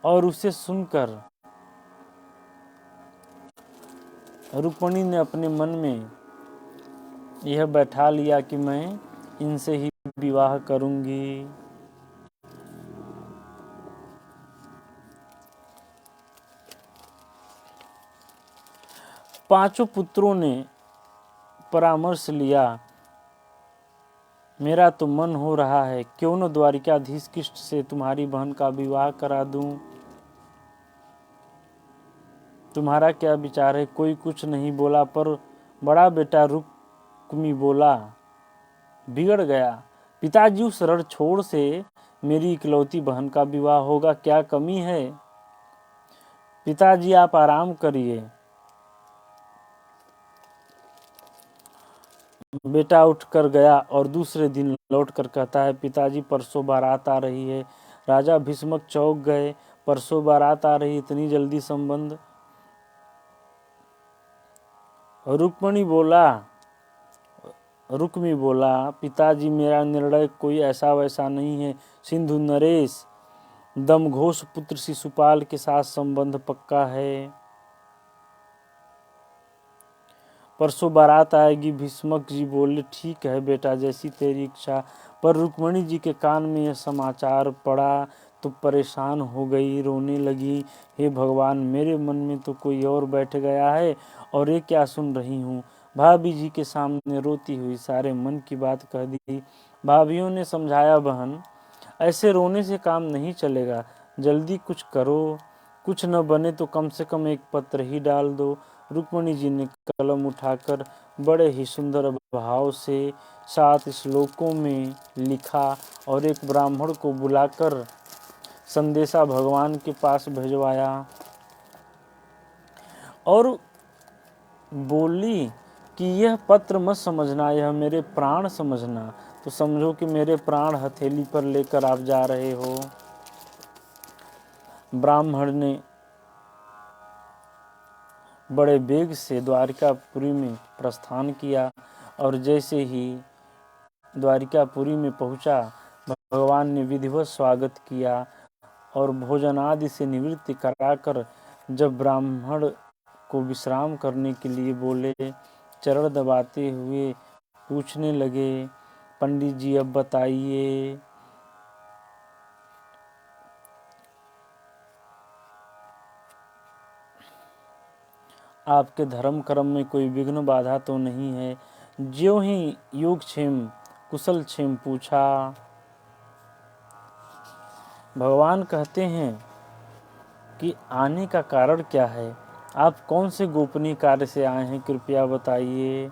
और उसे सुनकर रुक्मिणी ने अपने मन में यह बैठा लिया कि मैं इनसे ही विवाह करूंगी। पांचों पुत्रों ने परामर्श लिया, मेरा तो मन हो रहा है क्यों न द्वारिकाधीश कृष्ण से तुम्हारी बहन का विवाह करा दूं। तुम्हारा क्या विचार है? कोई कुछ नहीं बोला, पर बड़ा बेटा रुक्मी बोला, बिगड़ गया। पिताजी उस रणछोड़ से मेरी इकलौती बहन का विवाह होगा, क्या कमी है? पिताजी आप आराम करिए। बेटा उठकर गया और दूसरे दिन लौटकर कहता है, पिताजी परसों बारात आ रही है। राजा भीष्मक चौंक गए, परसों बारात आ रही, इतनी जल्दी संबंध? रुक्मी बोला, पिताजी मेरा निर्णय कोई ऐसा वैसा नहीं है। सिंधु नरेश दमघोष पुत्र शिशुपाल के साथ संबंध पक्का है। परसों बारात आएगी। भीष्मक जी बोले, ठीक है बेटा, जैसी तेरी इच्छा। पर रुक्मिणी जी के कान में यह समाचार पड़ा तो परेशान हो गई, रोने लगी। हे भगवान, मेरे मन में तो कोई और बैठ गया है और ये क्या सुन रही हूँ। भाभी जी के सामने रोती हुई सारे मन की बात कह दी। भाभीियों ने समझाया, बहन ऐसे रोने से काम नहीं चलेगा, जल्दी कुछ करो, कुछ न बने तो कम से कम एक पत्र ही डाल दो। रुक्मिणी जी ने कलम उठाकर बड़े ही सुंदर भाव से 7 श्लोकों में लिखा और एक ब्राह्मण को बुलाकर संदेशा भगवान के पास भिजवाया और बोली कि यह पत्र मत समझना, यह मेरे प्राण समझना। तो समझो कि मेरे प्राण हथेली पर लेकर आप जा रहे हो। ब्राह्मण ने बड़े वेग से द्वारिकापुरी में प्रस्थान किया और जैसे ही द्वारिकापुरी में पहुंचा, भगवान ने विधिवत स्वागत किया और भोजन आदि से निवृत्ति कराकर जब ब्राह्मण को विश्राम करने के लिए बोले, चरण दबाते हुए पूछने लगे, पंडित जी अब बताइए, आपके धर्म कर्म में कोई विघ्न बाधा तो नहीं है? ज्यों ही योगक्षेम कुशल क्षेम पूछा, भगवान कहते हैं कि आने का कारण क्या है? आप कौन से गोपनीय कार्य से आए हैं, कृपया बताइए।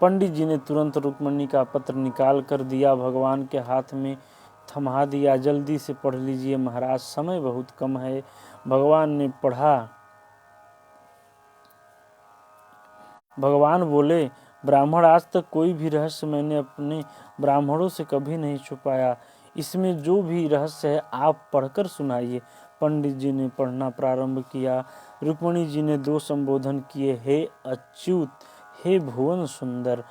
पंडित जी ने तुरंत रुक्मिणी का पत्र निकाल कर दिया, भगवान के हाथ में थमा दिया। जल्दी से पढ़ लीजिए महाराज, समय बहुत कम है। भगवान ने पढ़ा। भगवान बोले, ब्राह्मण, आज तक कोई भी रहस्य मैंने अपने ब्राह्मणों से कभी नहीं छुपाया। इसमें जो भी रहस्य है आप पढ़कर सुनाइए। पंडित जी ने पढ़ना प्रारंभ किया। रुक्मिणी जी ने 2 संबोधन किए, हे अच्युत, हे भुवन सुंदर,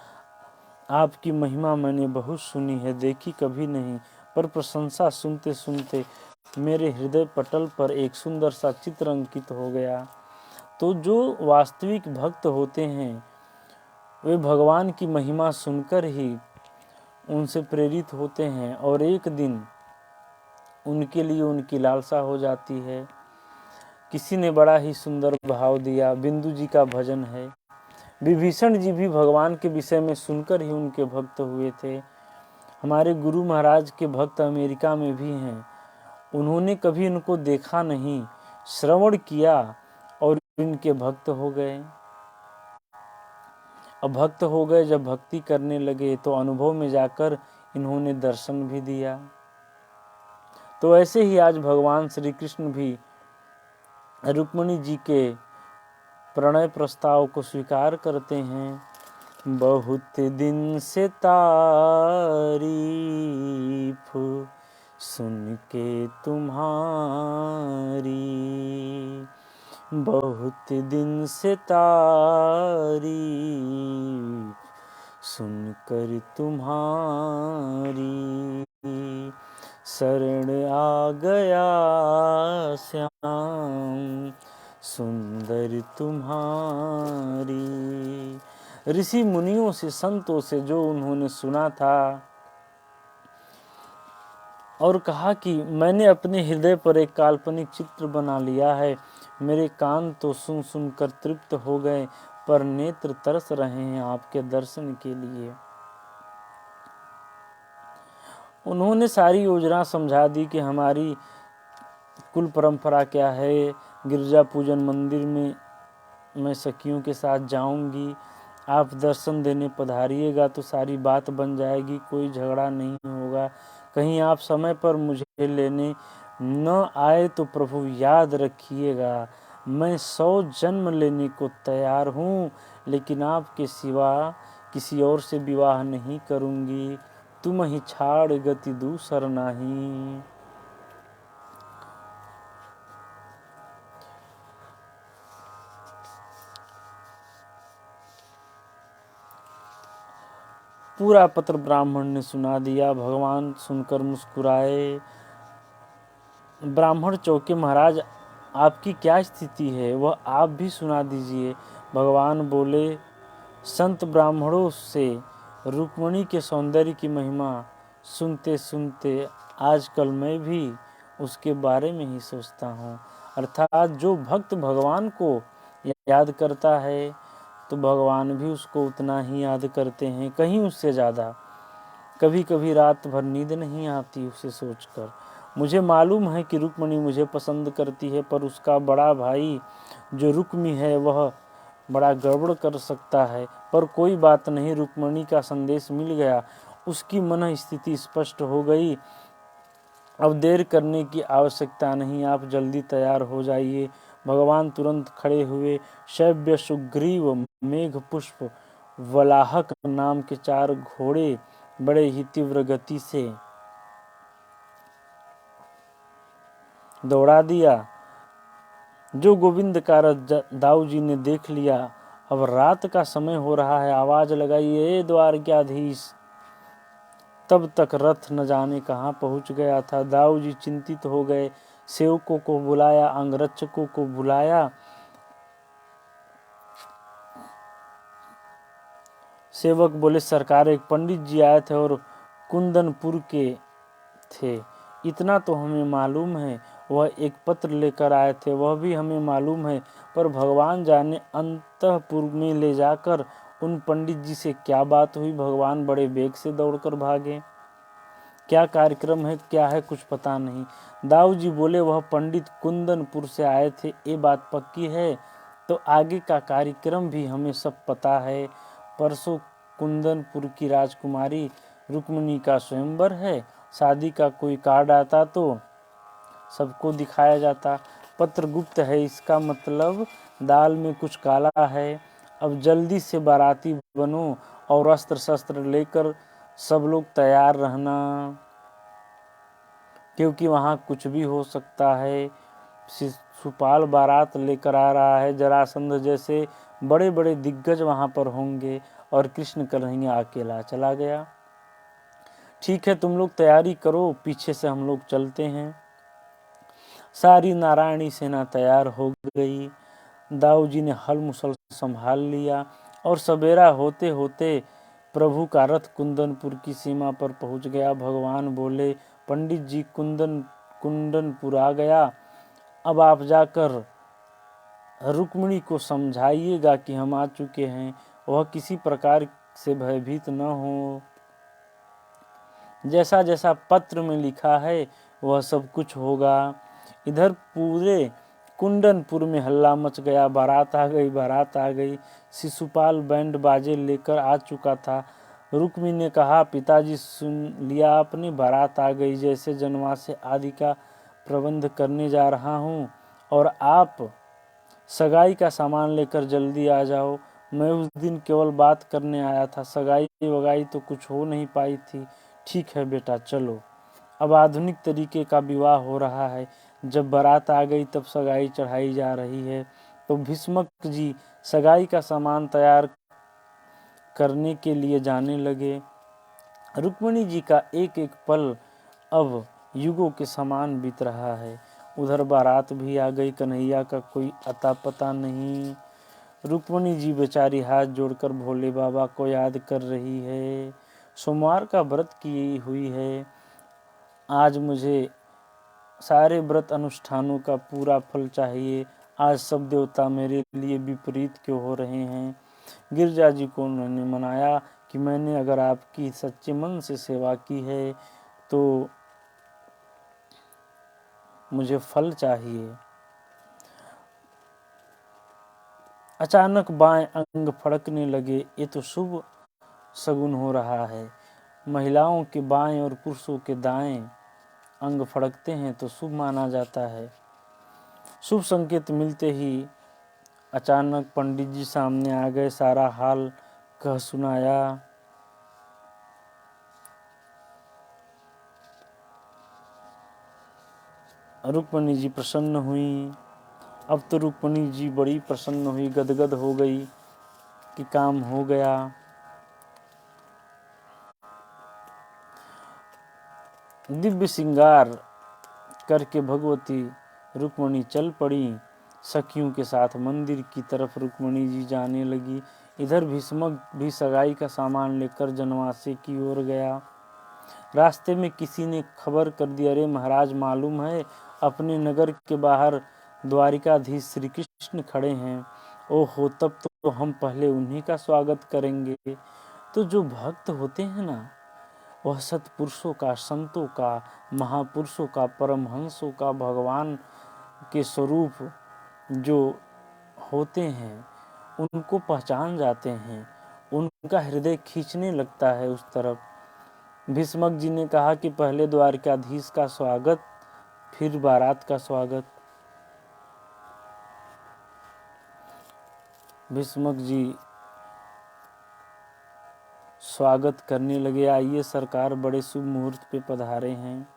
आपकी महिमा मैंने बहुत सुनी है, देखी कभी नहीं, पर प्रशंसा सुनते सुनते मेरे हृदय पटल पर एक सुंदर सा चित्र अंकित हो गया। तो जो वास्तविक भक्त होते हैं वे भगवान की महिमा सुनकर ही उनसे प्रेरित होते हैं और एक दिन उनके लिए उनकी लालसा हो जाती है। किसी ने बड़ा ही सुंदर भाव दिया, बिंदु जी का भजन है। विभीषण जी भी भगवान के विषय में सुनकर ही उनके भक्त हुए थे। हमारे गुरु महाराज के भक्त अमेरिका में भी हैं। उन्होंने कभी इनको देखा नहीं, श्रवण किया और इनके भक्त हो गए। अब भक्त हो गए, जब भक्ति करने लगे तो अनुभव में जाकर इन्होंने दर्शन भी दिया। तो ऐसे ही आज भगवान श्री कृष्ण भी रुक्मिणी जी के प्रणय प्रस्ताव को स्वीकार करते हैं। बहुत दिन से तारीफ सुन के तुम्हारी, बहुत दिन से तारीफ सुनकर तुम्हारी, शरण आ गया श्याम सुंदर तुम्हारी। ऋषि मुनियों से, संतों से जो उन्होंने सुना था और कहा कि मैंने अपने हृदय पर एक काल्पनिक चित्र बना लिया है। मेरे कान तो सुन सुनकर तृप्त हो गए, पर नेत्र तरस रहे हैं आपके दर्शन के लिए। उन्होंने सारी योजना समझा दी कि हमारी कुल परंपरा क्या है। गिरजा पूजन मंदिर में मैं सखियों के साथ जाऊंगी, आप दर्शन देने पधारिएगा तो सारी बात बन जाएगी, कोई झगड़ा नहीं होगा। कहीं आप समय पर मुझे लेने न आए तो प्रभु याद रखिएगा, मैं 100 जन्म लेने को तैयार हूँ, लेकिन आपके सिवा किसी और से विवाह नहीं करूँगी। तुम ही छाड़ गति दूसर नहीं। पूरा पत्र ब्राह्मण ने सुना दिया। भगवान सुनकर मुस्कुराए। ब्राह्मण चौके, महाराज आपकी क्या स्थिति है वह आप भी सुना दीजिए। भगवान बोले, संत ब्राह्मणों से रुक्मिणी के सौंदर्य की महिमा सुनते सुनते आजकल मैं भी उसके बारे में ही सोचता हूँ। अर्थात जो भक्त भगवान को याद करता है तो भगवान भी उसको उतना ही याद करते हैं, कहीं उससे ज़्यादा। कभी कभी रात भर नींद नहीं आती उसे सोचकर। मुझे मालूम है कि रुक्मिणी मुझे पसंद करती है, पर उसका बड़ा भाई जो रुक्मी है वह बड़ा गड़बड़ कर सकता है। पर कोई बात नहीं, रुक्मिणी का संदेश मिल गया, उसकी मन स्थिति स्पष्ट हो गई। अब देर करने की आवश्यकता नहीं, आप जल्दी तैयार हो जाइए। भगवान तुरंत खड़े हुए। शैव्य, सुग्रीव, मेघ पुष्प, वलाहक नाम के 4 घोड़े बड़े ही तीव्र गति से दौड़ा दिया। जो गोविंद का रथ दाऊ जी ने देख लिया। अब रात का समय हो रहा है, आवाज लगाइए द्वारकाधीश। तब तक रथ न जाने कहाँ पहुंच गया था। दाऊ जी चिंतित हो गए, सेवकों को बुलाया, अंगरक्षकों को बुलाया। सेवक बोले, सरकार एक पंडित जी आए थे और कुंदनपुर के थे, इतना तो हमें मालूम है। वह एक पत्र लेकर आए थे, वह भी हमें मालूम है, पर भगवान जाने अंतःपुर में ले जाकर उन पंडित जी से क्या बात हुई। भगवान बड़े वेग से दौड़कर भागे। क्या कार्यक्रम है, क्या है, कुछ पता नहीं। दाऊ जी बोले, वह पंडित कुंदनपुर से आए थे, ये बात पक्की है। तो आगे का कार्यक्रम भी हमें सब पता है। परसों कुंदनपुर की राजकुमारी रुक्मिणी का स्वयंवर है। शादी का कोई कार्ड आता तो सबको दिखाया जाता। पत्र गुप्त है, इसका मतलब दाल में कुछ काला है। अब जल्दी से बाराती बनो और अस्त्र शस्त्र लेकर सब लोग तैयार रहना, क्योंकि वहाँ कुछ भी हो सकता है। शिशुपाल बारात लेकर आ रहा है, जरासंध जैसे बड़े बड़े दिग्गज वहाँ पर होंगे और कृष्ण कन्हैया अकेला चला गया। ठीक है, तुम लोग तैयारी करो, पीछे से हम लोग चलते हैं। सारी नारायणी सेना तैयार हो गई। दाऊ जी ने हल मुसल संभाल लिया और सवेरा होते होते प्रभु का रथ कुंदनपुर की सीमा पर पहुंच गया। भगवान बोले, पंडित जी, कुंदनपुर आ गया। अब आप जाकर रुक्मिणी को समझाइएगा कि हम आ चुके हैं, वह किसी प्रकार से भयभीत न हो। जैसा जैसा पत्र में लिखा है वह सब कुछ होगा। इधर पूरे कुंदनपुर में हल्ला मच गया। बारात आ गई, बारात आ गई। शिशुपाल बैंड बाजे लेकर आ चुका था। रुक्मिणी ने कहा, पिताजी सुन लिया आपने, बारात आ गई। जैसे जनवासे आदि का प्रबंध करने जा रहा हूँ और आप सगाई का सामान लेकर जल्दी आ जाओ। मैं उस दिन केवल बात करने आया था, सगाई वगाई तो कुछ हो नहीं पाई थी। ठीक है बेटा, चलो। अब आधुनिक तरीके का विवाह हो रहा है। जब बारात आ गई तब सगाई चढ़ाई जा रही है। तो भीष्मक जी सगाई का सामान तैयार करने के लिए जाने लगे। रुक्मिणी जी का एक एक पल अब युगों के समान बीत रहा है। उधर बारात भी आ गई। कन्हैया का कोई अता पता नहीं। रुक्मिणी जी बेचारी हाथ जोड़कर भोले बाबा को याद कर रही है। सोमवार का व्रत की हुई है। आज मुझे सारे व्रत अनुष्ठानों का पूरा फल चाहिए। आज सब देवता मेरे लिए विपरीत क्यों हो रहे हैं। गिरजा जी को उन्होंने मनाया कि मैंने अगर आपकी सच्चे मन से सेवा की है तो मुझे फल चाहिए। अचानक बाएं अंग फड़कने लगे। ये तो शुभ शगुन हो रहा है। महिलाओं के बाएं और पुरुषों के दाएं अंग फड़कते हैं तो शुभ माना जाता है। शुभ संकेत मिलते ही अचानक पंडित जी सामने आ गए। सारा हाल कह सुनाया। रुक्मिणी जी प्रसन्न हुई। अब तो रुक्मिणी जी बड़ी प्रसन्न हुई, गदगद हो गई कि काम हो गया। दिव्य श्रृंगार करके भगवती रुक्मिणी चल पड़ी। सखियों के साथ मंदिर की तरफ रुक्मिणी जी जाने लगी। इधर भीष्मक भी सगाई का सामान लेकर जनवासे की ओर गया। रास्ते में किसी ने खबर कर दी, अरे महाराज, मालूम है अपने नगर के बाहर द्वारिकाधीश श्री कृष्ण खड़े हैं। ओहो, तब तो हम पहले उन्हीं का स्वागत करेंगे। तो जो भक्त होते हैं ना, वह सत्पुरुषों का, संतों का, महापुरुषों का, परमहंसों का, भगवान के स्वरूप जो होते हैं उनको पहचान जाते हैं। उनका हृदय खींचने लगता है उस तरफ। भीष्मक जी ने कहा कि पहले द्वारकाधीश का स्वागत, फिर बारात का स्वागत। भीष्मक जी स्वागत करने लगे। आइए सरकार, बड़े शुभ मुहूर्त पे पधारे हैं।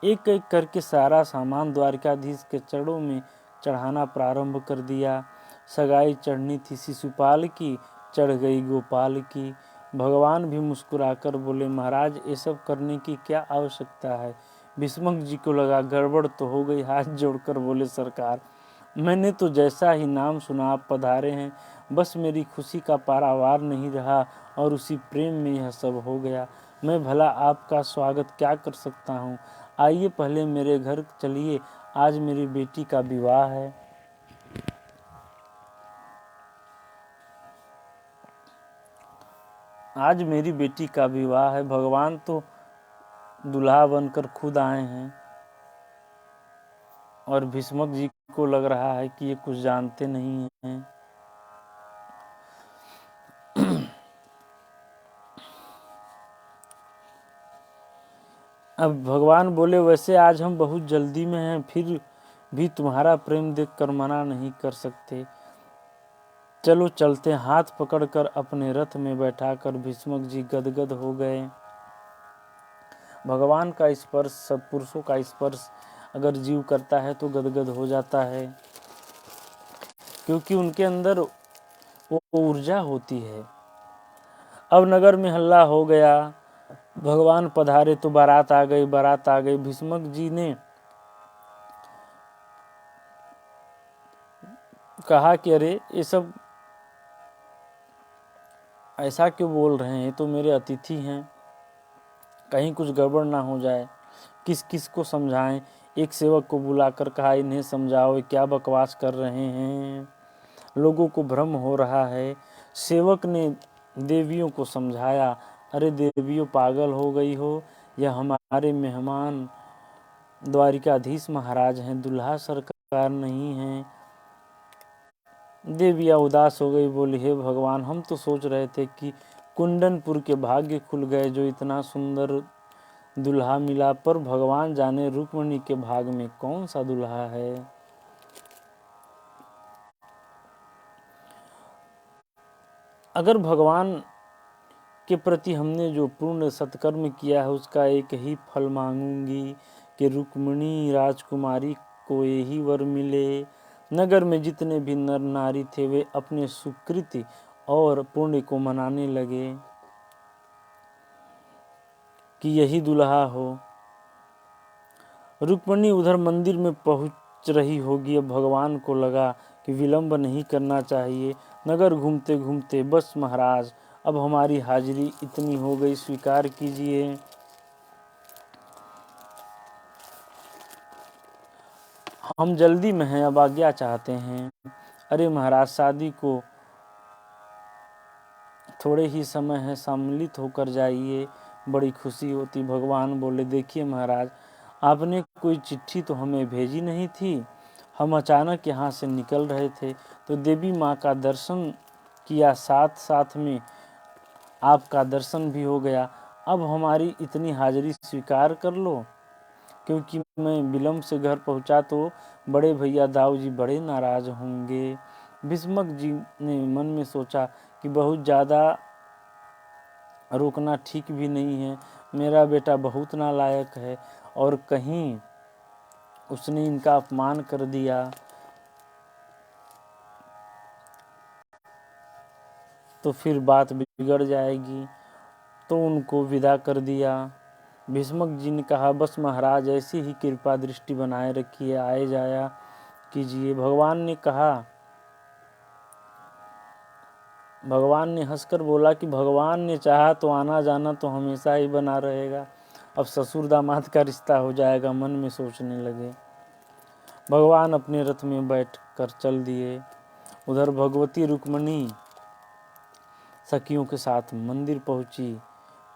एक एक करके सारा सामान द्वारकाधीश के चरणों में चढ़ाना प्रारंभ कर दिया। सगाई चढ़नी थी शिशुपाल की, चढ़ गई गोपाल की। भगवान भी मुस्कुराकर बोले, महाराज, ये सब करने की क्या आवश्यकता है। भीष्मक जी को लगा गड़बड़ तो हो गई। हाथ जोड़कर बोले, सरकार, मैंने तो जैसा ही नाम सुना आप पधारे हैं, बस मेरी खुशी का पारावार नहीं रहा और उसी प्रेम में यह सब हो गया। मैं भला आपका स्वागत क्या कर सकता हूँ। आइए पहले मेरे घर चलिए, आज मेरी बेटी का विवाह है। आज मेरी बेटी का विवाह है। भगवान तो दूल्हा बनकर खुद आए हैं और भीष्मक जी को लग रहा है कि ये कुछ जानते नहीं हैं। अब भगवान बोले, वैसे आज हम बहुत जल्दी में हैं, फिर भी तुम्हारा प्रेम देखकर मना नहीं कर सकते। चलो चलते। हाथ पकड़कर अपने रथ में बैठाकर भीष्मक जी गदगद हो गए। भगवान का स्पर्श, सत्पुरुषों का स्पर्श अगर जीव करता है तो गदगद हो जाता है, क्योंकि उनके अंदर वो ऊर्जा होती है। अब नगर में हल्ला हो गया। भगवान पधारे तो बारात आ गई, बारात आ गई। भीष्मक जी ने कहा कि अरे ये सब ऐसा क्यों बोल रहे हैं, तो मेरे अतिथि हैं, कहीं कुछ गड़बड़ ना हो जाए, किस किस को समझाएं। एक सेवक को बुलाकर कहा इन्हें समझाओ, क्या बकवास कर रहे हैं, लोगों को भ्रम हो रहा है। सेवक ने देवियों को समझाया, अरे देवियों पागल हो गई हो, यह हमारे मेहमान द्वारिकाधीश महाराज हैं, दुल्हा सरकार नहीं हैं। देवियाँ उदास हो गई, बोली हे भगवान, हम तो सोच रहे थे कि कुंदनपुर के भाग्य खुल गए, जो इतना सुंदर दुल्हा मिला, पर भगवान जाने रुक्मिणी के भाग में कौन सा दुल्हा है। अगर भगवान के प्रति हमने जो पूर्ण सत्कर्म किया है उसका एक ही फल मांगूंगी कि रुक्मिणी राजकुमारी को यही वर मिले। नगर में जितने भी नर नारी थे वे अपने सुकृति और पुण्य को मनाने लगे कि यही दुल्हा हो। रुक्मिणी उधर मंदिर में पहुंच रही होगी। अब भगवान को लगा कि विलंब नहीं करना चाहिए। नगर घूमते घूमते, बस महाराज अब हमारी हाजिरी इतनी हो गई, स्वीकार कीजिए। हम जल्दी में हैं, अब आज्ञा चाहते हैं। अरे महाराज, शादी को थोड़े ही समय है, सम्मिलित होकर जाइए, बड़ी खुशी होती। भगवान बोले, देखिए महाराज, आपने कोई चिट्ठी तो हमें भेजी नहीं थी, हम अचानक यहाँ से निकल रहे थे तो देवी माँ का दर्शन किया, साथ साथ में आपका दर्शन भी हो गया। अब हमारी इतनी हाजिरी स्वीकार कर लो, क्योंकि मैं विलंब से घर पहुंचा तो बड़े भैया दाऊ जी बड़े नाराज होंगे। भीष्मक जी ने मन में सोचा कि बहुत ज़्यादा रोकना ठीक भी नहीं है, मेरा बेटा बहुत नालायक है और कहीं उसने इनका अपमान कर दिया तो फिर बात बिगड़ जाएगी। तो उनको विदा कर दिया। भीष्मक जी ने कहा, बस महाराज ऐसी ही कृपा दृष्टि बनाए रखिए, आए जाया कीजिए। भगवान ने हंसकर बोला कि भगवान ने चाहा तो आना जाना तो हमेशा ही बना रहेगा, अब ससुर दामाद का रिश्ता हो जाएगा। मन में सोचने लगे। भगवान अपने रथ में बैठ कर चल दिए। उधर भगवती रुक्मिणी सखियों के साथ मंदिर पहुंची।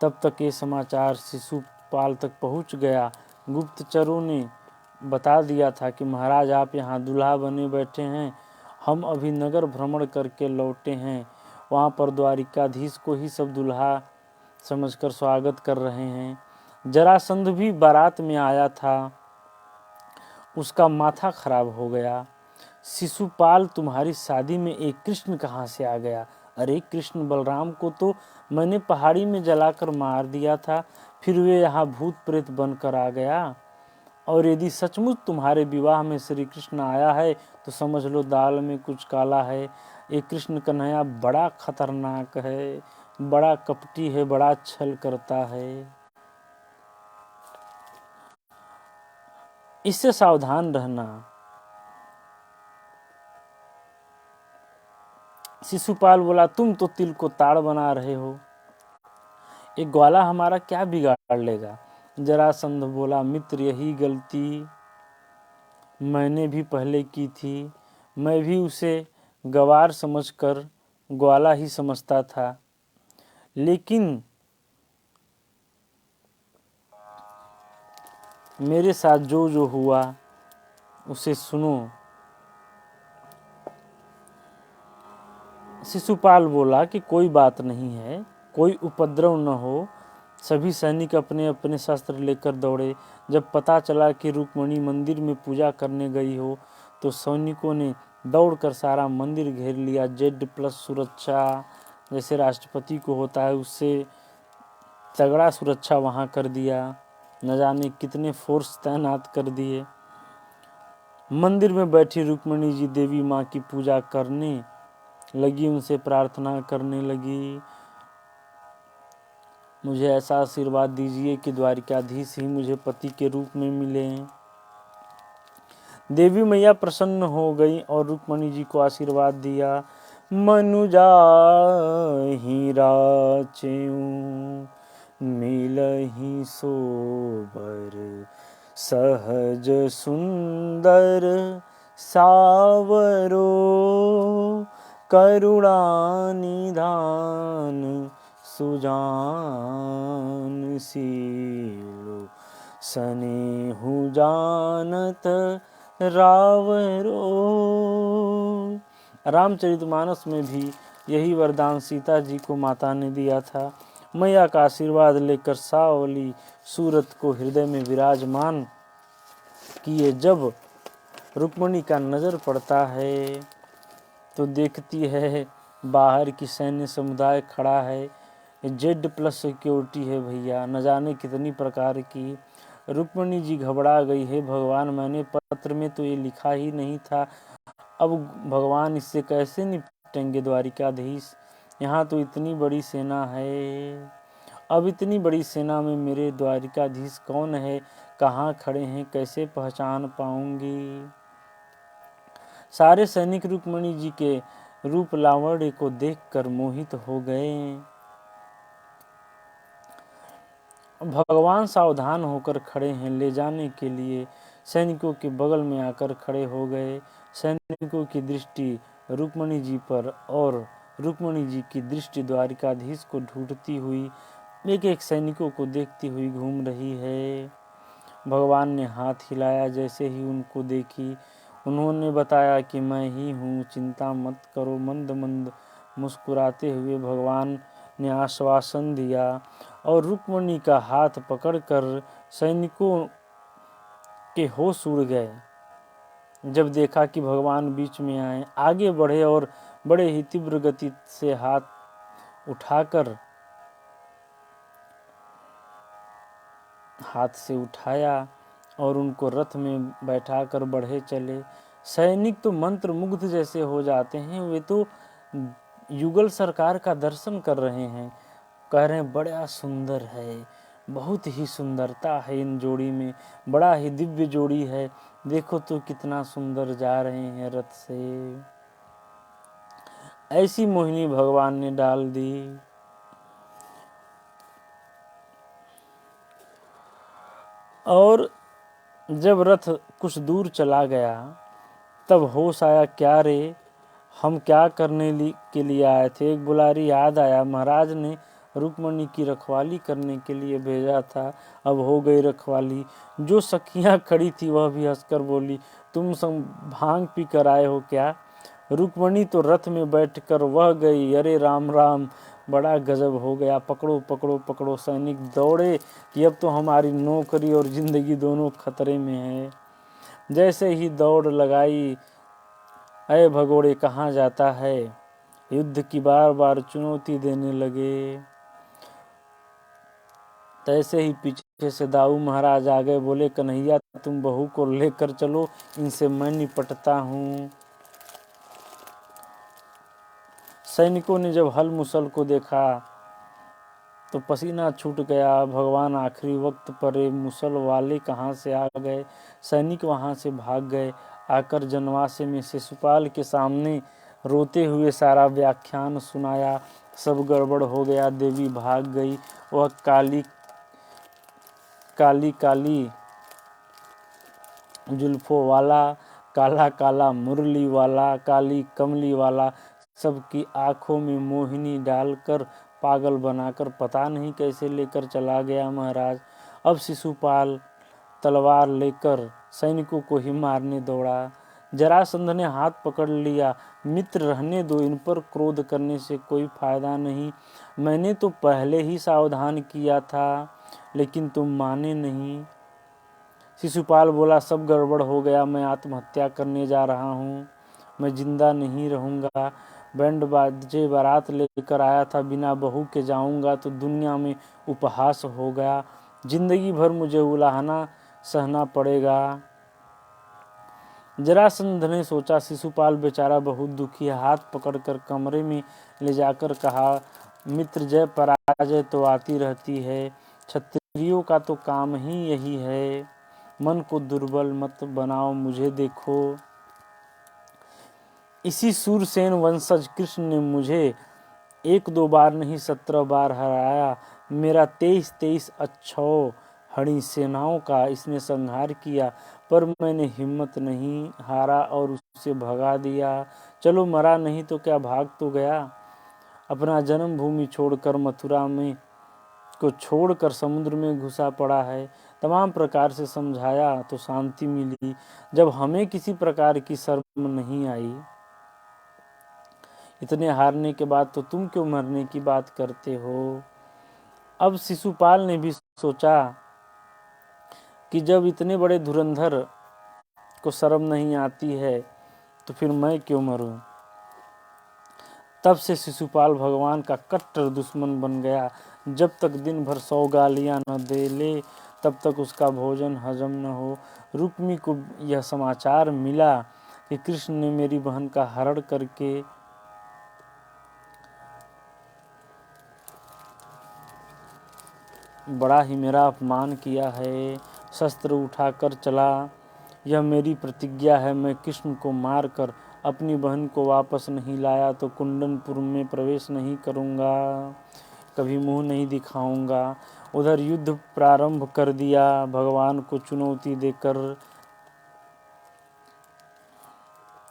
तब तक ये समाचार शिशुपाल तक पहुंच गया। गुप्तचरों ने बता दिया था कि महाराज आप यहाँ दूल्हा बने बैठे हैं, हम अभी नगर भ्रमण करके लौटे हैं। वहाँ पर द्वारिकाधीश को ही सब दूल्हा समझकर स्वागत कर रहे हैं। जरासंध भी बारात में आया था, उसका माथा खराब हो गया। शिशुपाल, तुम्हारी शादी में एक कृष्ण कहाँ से आ गया? अरे कृष्ण बलराम को तो मैंने पहाड़ी में जलाकर मार दिया था, फिर वे यहाँ भूत प्रेत बनकर आ गया। और यदि सचमुच तुम्हारे विवाह में श्री कृष्ण आया है तो समझ लो दाल में कुछ काला है। ये कृष्ण कन्हैया बड़ा खतरनाक है, बड़ा कपटी है, बड़ा छल करता है, इससे सावधान रहना। शिशुपाल बोला, तुम तो तिल को ताड़ बना रहे हो, एक ग्वाला हमारा क्या बिगाड़ लेगा। जरासंध बोला, मित्र यही गलती मैंने भी पहले की थी, मैं भी उसे गवार समझकर ग्वाला ही समझता था, लेकिन मेरे साथ जो जो हुआ उसे सुनो। शिशुपाल बोला कि कोई बात नहीं है, कोई उपद्रव न हो। सभी सैनिक अपने अपने शस्त्र लेकर दौड़े। जब पता चला कि रुक्मिणी मंदिर में पूजा करने गई हो तो सैनिकों ने दौड़कर सारा मंदिर घेर लिया। Z+ सुरक्षा, जैसे राष्ट्रपति को होता है उससे तगड़ा सुरक्षा वहाँ कर दिया। न जाने कितने फोर्स तैनात कर दिए। मंदिर में बैठी रुक्मिणी जी देवी माँ की पूजा करने लगी, उनसे प्रार्थना करने लगी। मुझे ऐसा आशीर्वाद दीजिए कि द्वारिकाधीश ही मुझे पति के रूप में मिले। देवी मैया प्रसन्न हो गई और रुक्मणी जी को आशीर्वाद दिया। मनुजा ही राचेऊ मिलहि सोबर, सहज सुंदर सावरो, करुणा निधान सुजान सीलो, सनेहु जानत रावरो। रामचरितमानस में भी यही वरदान सीता जी को माता ने दिया था। मैया का आशीर्वाद लेकर सावली सूरत को हृदय में विराजमान किए। जब रुक्मणी का नज़र पड़ता है तो देखती है बाहर की सैन्य समुदाय खड़ा है। Z+ सिक्योरिटी है भैया, न जाने कितनी प्रकार की। रुक्मणी जी घबरा गई है, भगवान मैंने पत्र में तो ये लिखा ही नहीं था, अब भगवान इससे कैसे निपटेंगे द्वारिकाधीश। यहाँ तो इतनी बड़ी सेना है, अब इतनी बड़ी सेना में मेरे द्वारिकाधीश कौन है, कहाँ खड़े हैं, कैसे पहचान पाऊंगी। सारे सैनिक रुक्मणी जी के रूप लावण्य को देखकर मोहित हो गए। भगवान सावधान होकर खड़े हैं, ले जाने के लिए सैनिकों के बगल में आकर खड़े हो गए। सैनिकों की दृष्टि रुक्मणी जी पर और रुक्मणी जी की दृष्टि द्वारिकाधीश को ढूंढती हुई एक एक सैनिकों को देखती हुई घूम रही है। भगवान ने हाथ हिलाया, जैसे ही उनको देखी उन्होंने बताया कि मैं ही हूँ, चिंता मत करो। मंद मंद मुस्कुराते हुए भगवान ने आश्वासन दिया और रुक्मणी का हाथ पकड़कर सैनिकों के होश उड़ गए। जब देखा कि भगवान बीच में आए, आगे बढ़े और बड़े ही तीव्र गति से हाथ उठाकर हाथ से उठाया और उनको रथ में बैठाकर बढ़े चले। सैनिक तो मंत्र मुग्ध जैसे हो जाते हैं, वे तो युगल सरकार का दर्शन कर रहे हैं, कह रहे हैं बड़ा सुंदर है, बहुत ही सुंदरता है इन जोड़ी में, बड़ा ही दिव्य जोड़ी है, देखो तो कितना सुंदर जा रहे हैं रथ से। ऐसी मोहिनी भगवान ने डाल दी। और जब रथ कुछ दूर चला गया तब होश आया, क्या रे हम क्या करने के लिए आए थे। एक बुलारी याद आया, महाराज ने रुक्मणी की रखवाली करने के लिए भेजा था, अब हो गई रखवाली। जो सखियां खड़ी थी वह भी हंसकर बोली, तुम सब भांग पी कर आए हो क्या। रुक्मणी तो रथ में बैठकर वह गई, अरे राम राम, बड़ा गजब हो गया, पकड़ो पकड़ो पकड़ो। सैनिक दौड़े कि अब तो हमारी नौकरी और जिंदगी दोनों खतरे में है। जैसे ही दौड़ लगाई, अय भगोड़े कहाँ जाता है, युद्ध की बार बार चुनौती देने लगे। तैसे ही पीछे से दाऊ महाराज आ गए, बोले कन्हैया तुम बहू को लेकर चलो, इनसे मैं निपटता हूँ। सैनिकों ने जब हल मुसल को देखा तो पसीना छूट गया। भगवान आखिरी वक्त पर मुसल वाले कहाँ से आ गए। सैनिक वहाँ से भाग गए। आकर जनवासे में शिशुपाल के सामने रोते हुए सारा व्याख्यान सुनाया। सब गड़बड़ हो गया, देवी भाग गई। वह काली काली काली जुल्फों वाला, काला काला मुरली वाला, काली कमली वाला, सबकी आंखों में मोहिनी डालकर पागल बनाकर पता नहीं कैसे लेकर चला गया महाराज। अब शिशुपाल तलवार लेकर सैनिकों को ही मारने दौड़ा। जरासंध ने हाथ पकड़ लिया, मित्र रहने दो, इन पर क्रोध करने से कोई फायदा नहीं, मैंने तो पहले ही सावधान किया था, लेकिन तुम माने नहीं। शिशुपाल बोला सब गड़बड़ हो गया, मैं आत्महत्या करने जा रहा हूँ, मैं जिंदा नहीं रहूँगा। बैंड बाजे बारात लेकर आया था, बिना बहू के जाऊँगा तो दुनिया में उपहास हो गया, जिंदगी भर मुझे उलाहना सहना पड़ेगा। जरासंध ने सोचा शिशुपाल बेचारा बहुत दुखी है, हाथ पकड़कर कमरे में ले जाकर कहा मित्र जय पराजय तो आती रहती है, क्षत्रियों का तो काम ही यही है। मन को दुर्बल मत बनाओ मुझे देखो, इसी सूरसेन वंशज कृष्ण ने मुझे 1-2 बार नहीं 17 बार हराया। मेरा 23 अक्षौ हड़ी सेनाओं का इसने संहार किया, पर मैंने हिम्मत नहीं हारा और उसे भगा दिया। चलो मरा नहीं तो क्या भाग तो गया। अपना जन्मभूमि छोड़कर मथुरा में को छोड़कर समुद्र में घुसा पड़ा है। तमाम प्रकार से समझाया तो शांति मिली, जब हमें किसी प्रकार की शर्म नहीं आई। इतने हारने के बाद तो तुम क्यों मरने की बात करते हो। अब शिशुपाल ने भी सोचा कि जब इतने बड़े धुरंधर को शर्म नहीं आती है तो फिर मैं क्यों मरूं। तब से शिशुपाल भगवान का कट्टर दुश्मन बन गया। जब तक दिन भर 100 गालियां न दे ले तब तक उसका भोजन हजम न हो। रुक्मी को यह समाचार मिला कि कृष्ण ने मेरी बहन का हरण करके बड़ा ही मेरा अपमान किया है। शस्त्र उठाकर चला। यह मेरी प्रतिज्ञा है, मैं कृष्ण को मारकर अपनी बहन को वापस नहीं लाया तो कुंदनपुर में प्रवेश नहीं करूंगा, कभी मुंह नहीं दिखाऊंगा। उधर युद्ध प्रारंभ कर दिया। भगवान को चुनौती देकर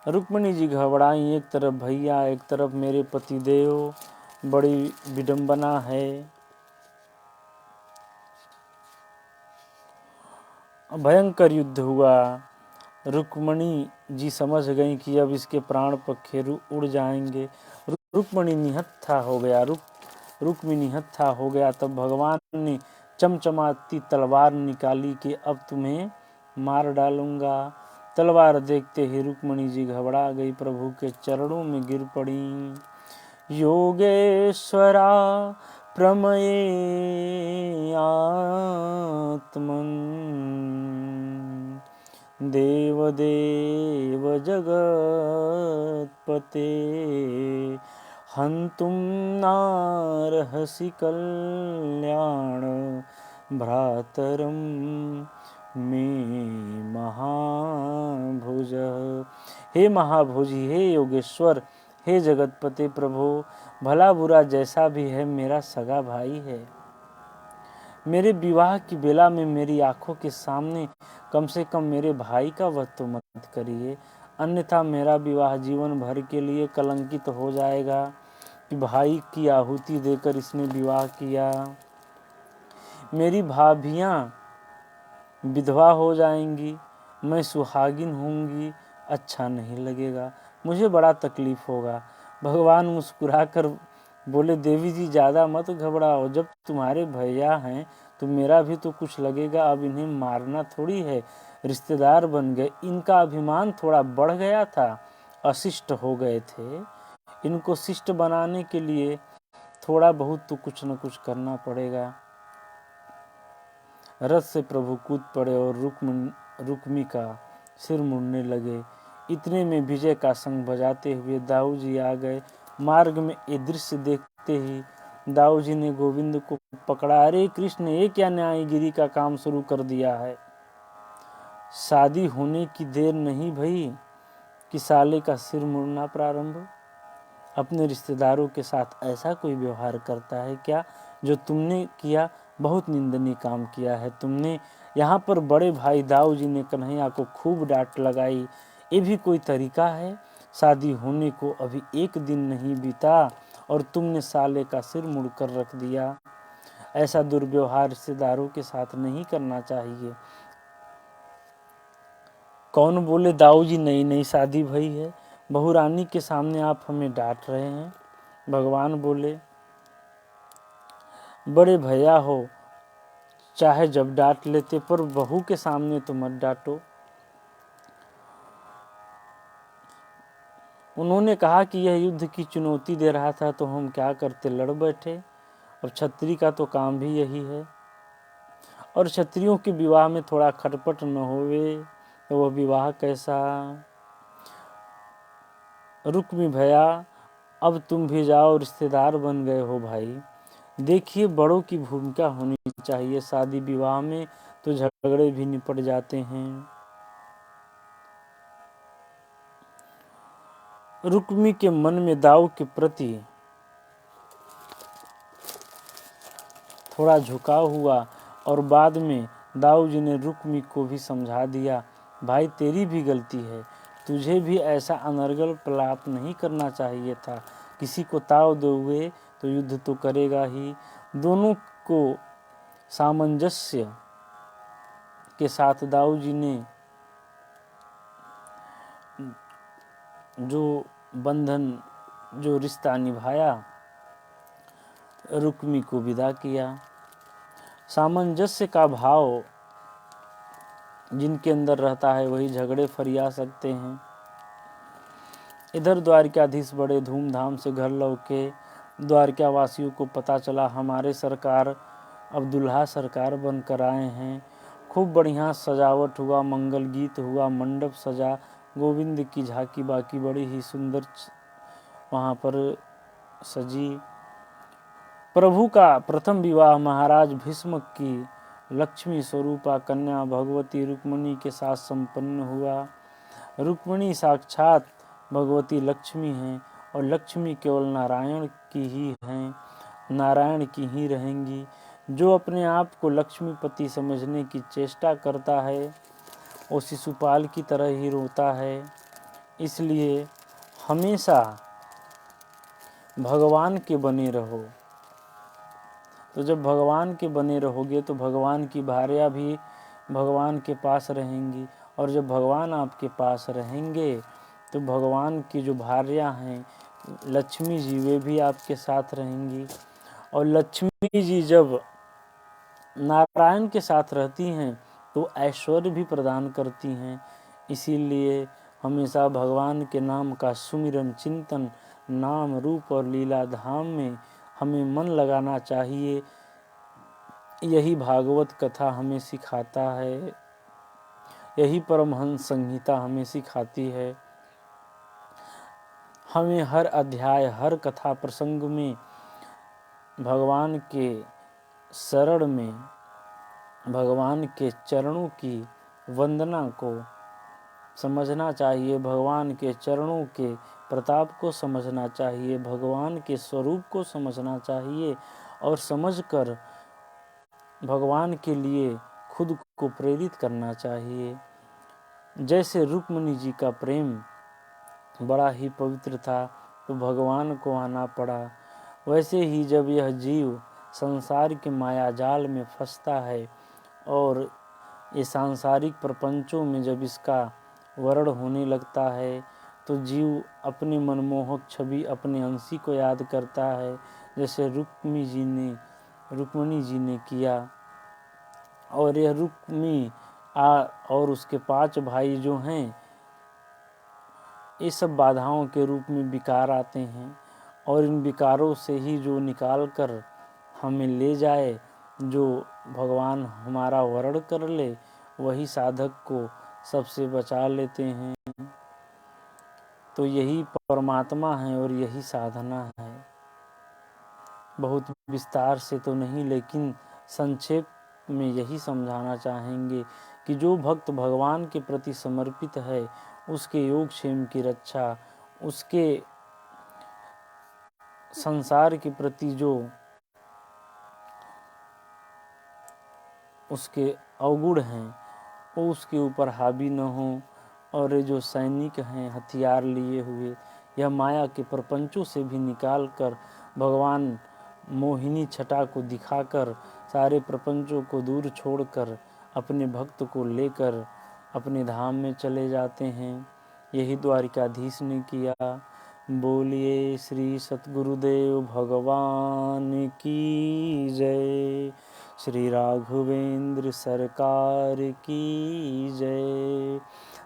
रुक्मिणी जी घबराई। एक तरफ भैया, एक तरफ मेरे पतिदेव, बड़ी विडंबना है। भयंकर युद्ध हुआ। रुक्मिणी जी समझ गई कि अब इसके प्राण पखेरु उड़ जाएंगे। रुक्मिणी निहत्था हो गया। रुक्मी निहत्था हो गया। तब भगवान ने चमचमाती तलवार निकाली कि अब तुम्हें मार डालूंगा। तलवार देखते ही रुक्मिणी जी घबरा गई, प्रभु के चरणों में गिर पड़ी। योगेश्वरा प्रमये आत्मन देवदेव जगत्पते हन्तुं नार्हसि कल्याण भ्रातरं मे महाभुज। हे महाभुजी, हे योगेश्वर, हे जगतपते प्रभु, भला बुरा जैसा भी है मेरा सगा भाई है। मेरे विवाह की बेला में मेरी आंखों के सामने कम से कम मेरे भाई का वध तो मत करिए, अन्यथा मेरा विवाह जीवन भर के लिए कलंकित हो जाएगा कि भाई की आहुति देकर इसने विवाह किया। मेरी भाभियाँ विधवा हो जाएंगी, मैं सुहागिन होंगी, अच्छा नहीं लगेगा, मुझे बड़ा तकलीफ होगा। भगवान मुस्कुराकर बोले, देवी जी ज़्यादा मत घबराओ, जब तुम्हारे भैया हैं तो मेरा भी तो कुछ लगेगा। अब इन्हें मारना थोड़ी है, रिश्तेदार बन गए, इनका अभिमान थोड़ा बढ़ गया था, अशिष्ट हो गए थे। इनको शिष्ट बनाने के लिए थोड़ा बहुत तो कुछ न कुछ करना पड़ेगा। रथ से प्रभु कूद पड़े और रुक्मी का सिर मुड़ने लगे। इतने में विजय का संग बजाते हुए दाऊ जी आ गए। मार्ग में ये दृश्य देखते ही दाऊ जी ने गोविंद को पकड़ा। अरे कृष्ण, ये क्या न्यायगिरी का काम शुरू कर दिया है। शादी होने की देर नहीं भई कि साले का सिर मुड़ना प्रारंभ। अपने रिश्तेदारों के साथ ऐसा कोई व्यवहार करता है क्या? जो तुमने किया बहुत निंदनीय काम किया है तुमने। यहाँ पर बड़े भाई दाऊ जी ने कन्हैया को खूब डांट लगाई। ये भी कोई तरीका है? शादी होने को अभी एक दिन नहीं बीता और तुमने साले का सिर मुड़कर रख दिया। ऐसा दुर्व्यवहार रिश्तेदारों के साथ नहीं करना चाहिए। कौन बोले, दाऊ जी नई नई शादी भई है, बहू रानी के सामने आप हमें डांट रहे हैं। भगवान बोले, बड़े भैया हो, चाहे जब डांट लेते, पर बहू के सामने तो मत डांटो। उन्होंने कहा कि यह युद्ध की चुनौती दे रहा था तो हम क्या करते, लड़ बैठे। अब क्षत्रिय का तो काम भी यही है। और क्षत्रियों के विवाह में थोड़ा खटपट न होवे तो वह विवाह कैसा। रुक्मी भैया अब तुम भी जाओ, रिश्तेदार बन गए हो भाई। देखिए, बड़ों की भूमिका होनी चाहिए। शादी विवाह में तो झगड़े भी निपट जाते हैं। रुक्मी के मन में दाऊ के प्रति थोड़ा झुकाव हुआ और बाद में दाऊ जी ने रुक्मी को भी समझा दिया, भाई तेरी भी गलती है, तुझे भी ऐसा अनर्गल प्रलाप नहीं करना चाहिए था। किसी को ताव दोगे तो युद्ध तो करेगा ही। दोनों को सामंजस्य के साथ दाऊ जी ने जो बंधन, जो रिश्ता निभाया, रुक्मी को विदा किया। सामंजस्य का भाव जिनके अंदर रहता है वही झगड़े फरिया सकते हैं। इधर द्वारकाधीश बड़े धूमधाम से घर लौटे। द्वारका वासियों को पता चला हमारे सरकार अब दुल्हा सरकार बनकर आए हैं। खूब बढ़िया सजावट हुआ, मंगल गीत हुआ, मंडप सजा, गोविंद की झांकी बाकी बड़ी ही सुंदर वहाँ पर सजी। प्रभु का प्रथम विवाह महाराज भीष्म की लक्ष्मी स्वरूपा कन्या भगवती रुक्मिणी के साथ संपन्न हुआ। रुक्मिणी साक्षात भगवती लक्ष्मी हैं और लक्ष्मी केवल नारायण की ही हैं, नारायण की ही रहेंगी। जो अपने आप को लक्ष्मीपति समझने की चेष्टा करता है वो शिशुपाल की तरह ही रोता है। इसलिए हमेशा भगवान के बने रहो। तो जब भगवान के बने रहोगे तो भगवान की भार्या भी भगवान के पास रहेंगी, और जब भगवान आपके पास रहेंगे तो भगवान की जो भार्या हैं लक्ष्मी जी वे भी आपके साथ रहेंगी। और लक्ष्मी जी जब नारायण के साथ रहती हैं तो ऐश्वर्य भी प्रदान करती हैं। इसीलिए हमेशा भगवान के नाम का सुमिरन, चिंतन, नाम रूप और लीला धाम में हमें मन लगाना चाहिए। यही भागवत कथा हमें सिखाता है, यही परमहंस संहिता हमें सिखाती है। हमें हर अध्याय, हर कथा प्रसंग में भगवान के शरण में, भगवान के चरणों की वंदना को समझना चाहिए, भगवान के चरणों के प्रताप को समझना चाहिए, भगवान के स्वरूप को समझना चाहिए और समझकर भगवान के लिए खुद को प्रेरित करना चाहिए। जैसे रुक्मिणी जी का प्रेम बड़ा ही पवित्र था तो भगवान को आना पड़ा, वैसे ही जब यह जीव संसार के माया जाल में फंसता है और ये सांसारिक प्रपंचों में जब इसका वर्ण होने लगता है तो जीव अपने मनमोहक छवि, अपने अंशी को याद करता है, जैसे रुक्मिणी जी ने किया। और यह रुक्मी और उसके 5 भाई जो हैं ये सब बाधाओं के रूप में विकार आते हैं, और इन विकारों से ही जो निकाल कर हमें ले जाए, जो भगवान हमारा वर्ण कर ले, वही साधक को सबसे बचा लेते हैं। तो यही परमात्मा है और यही साधना है। बहुत विस्तार से तो नहीं, लेकिन संक्षेप में यही समझाना चाहेंगे कि जो भक्त भगवान के प्रति समर्पित है उसके योगक्षेम की रक्षा, उसके संसार के प्रति जो उसके अवगुण हैं वो उसके ऊपर हावी न हो। और ये जो सैनिक हैं हथियार लिए हुए, यह माया के प्रपंचों से भी निकाल कर भगवान मोहिनी छटा को दिखाकर सारे प्रपंचों को दूर छोड़कर अपने भक्त को लेकर अपने धाम में चले जाते हैं। यही द्वारिकाधीश ने किया। बोलिए श्री सतगुरुदेव भगवान की जय, श्री राघवेंद्र सरकार की जय,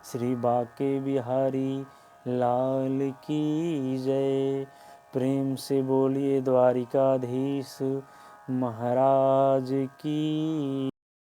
श्री बाके बिहारी लाल की जय। प्रेम से बोलिए द्वारिकाधीश महाराज की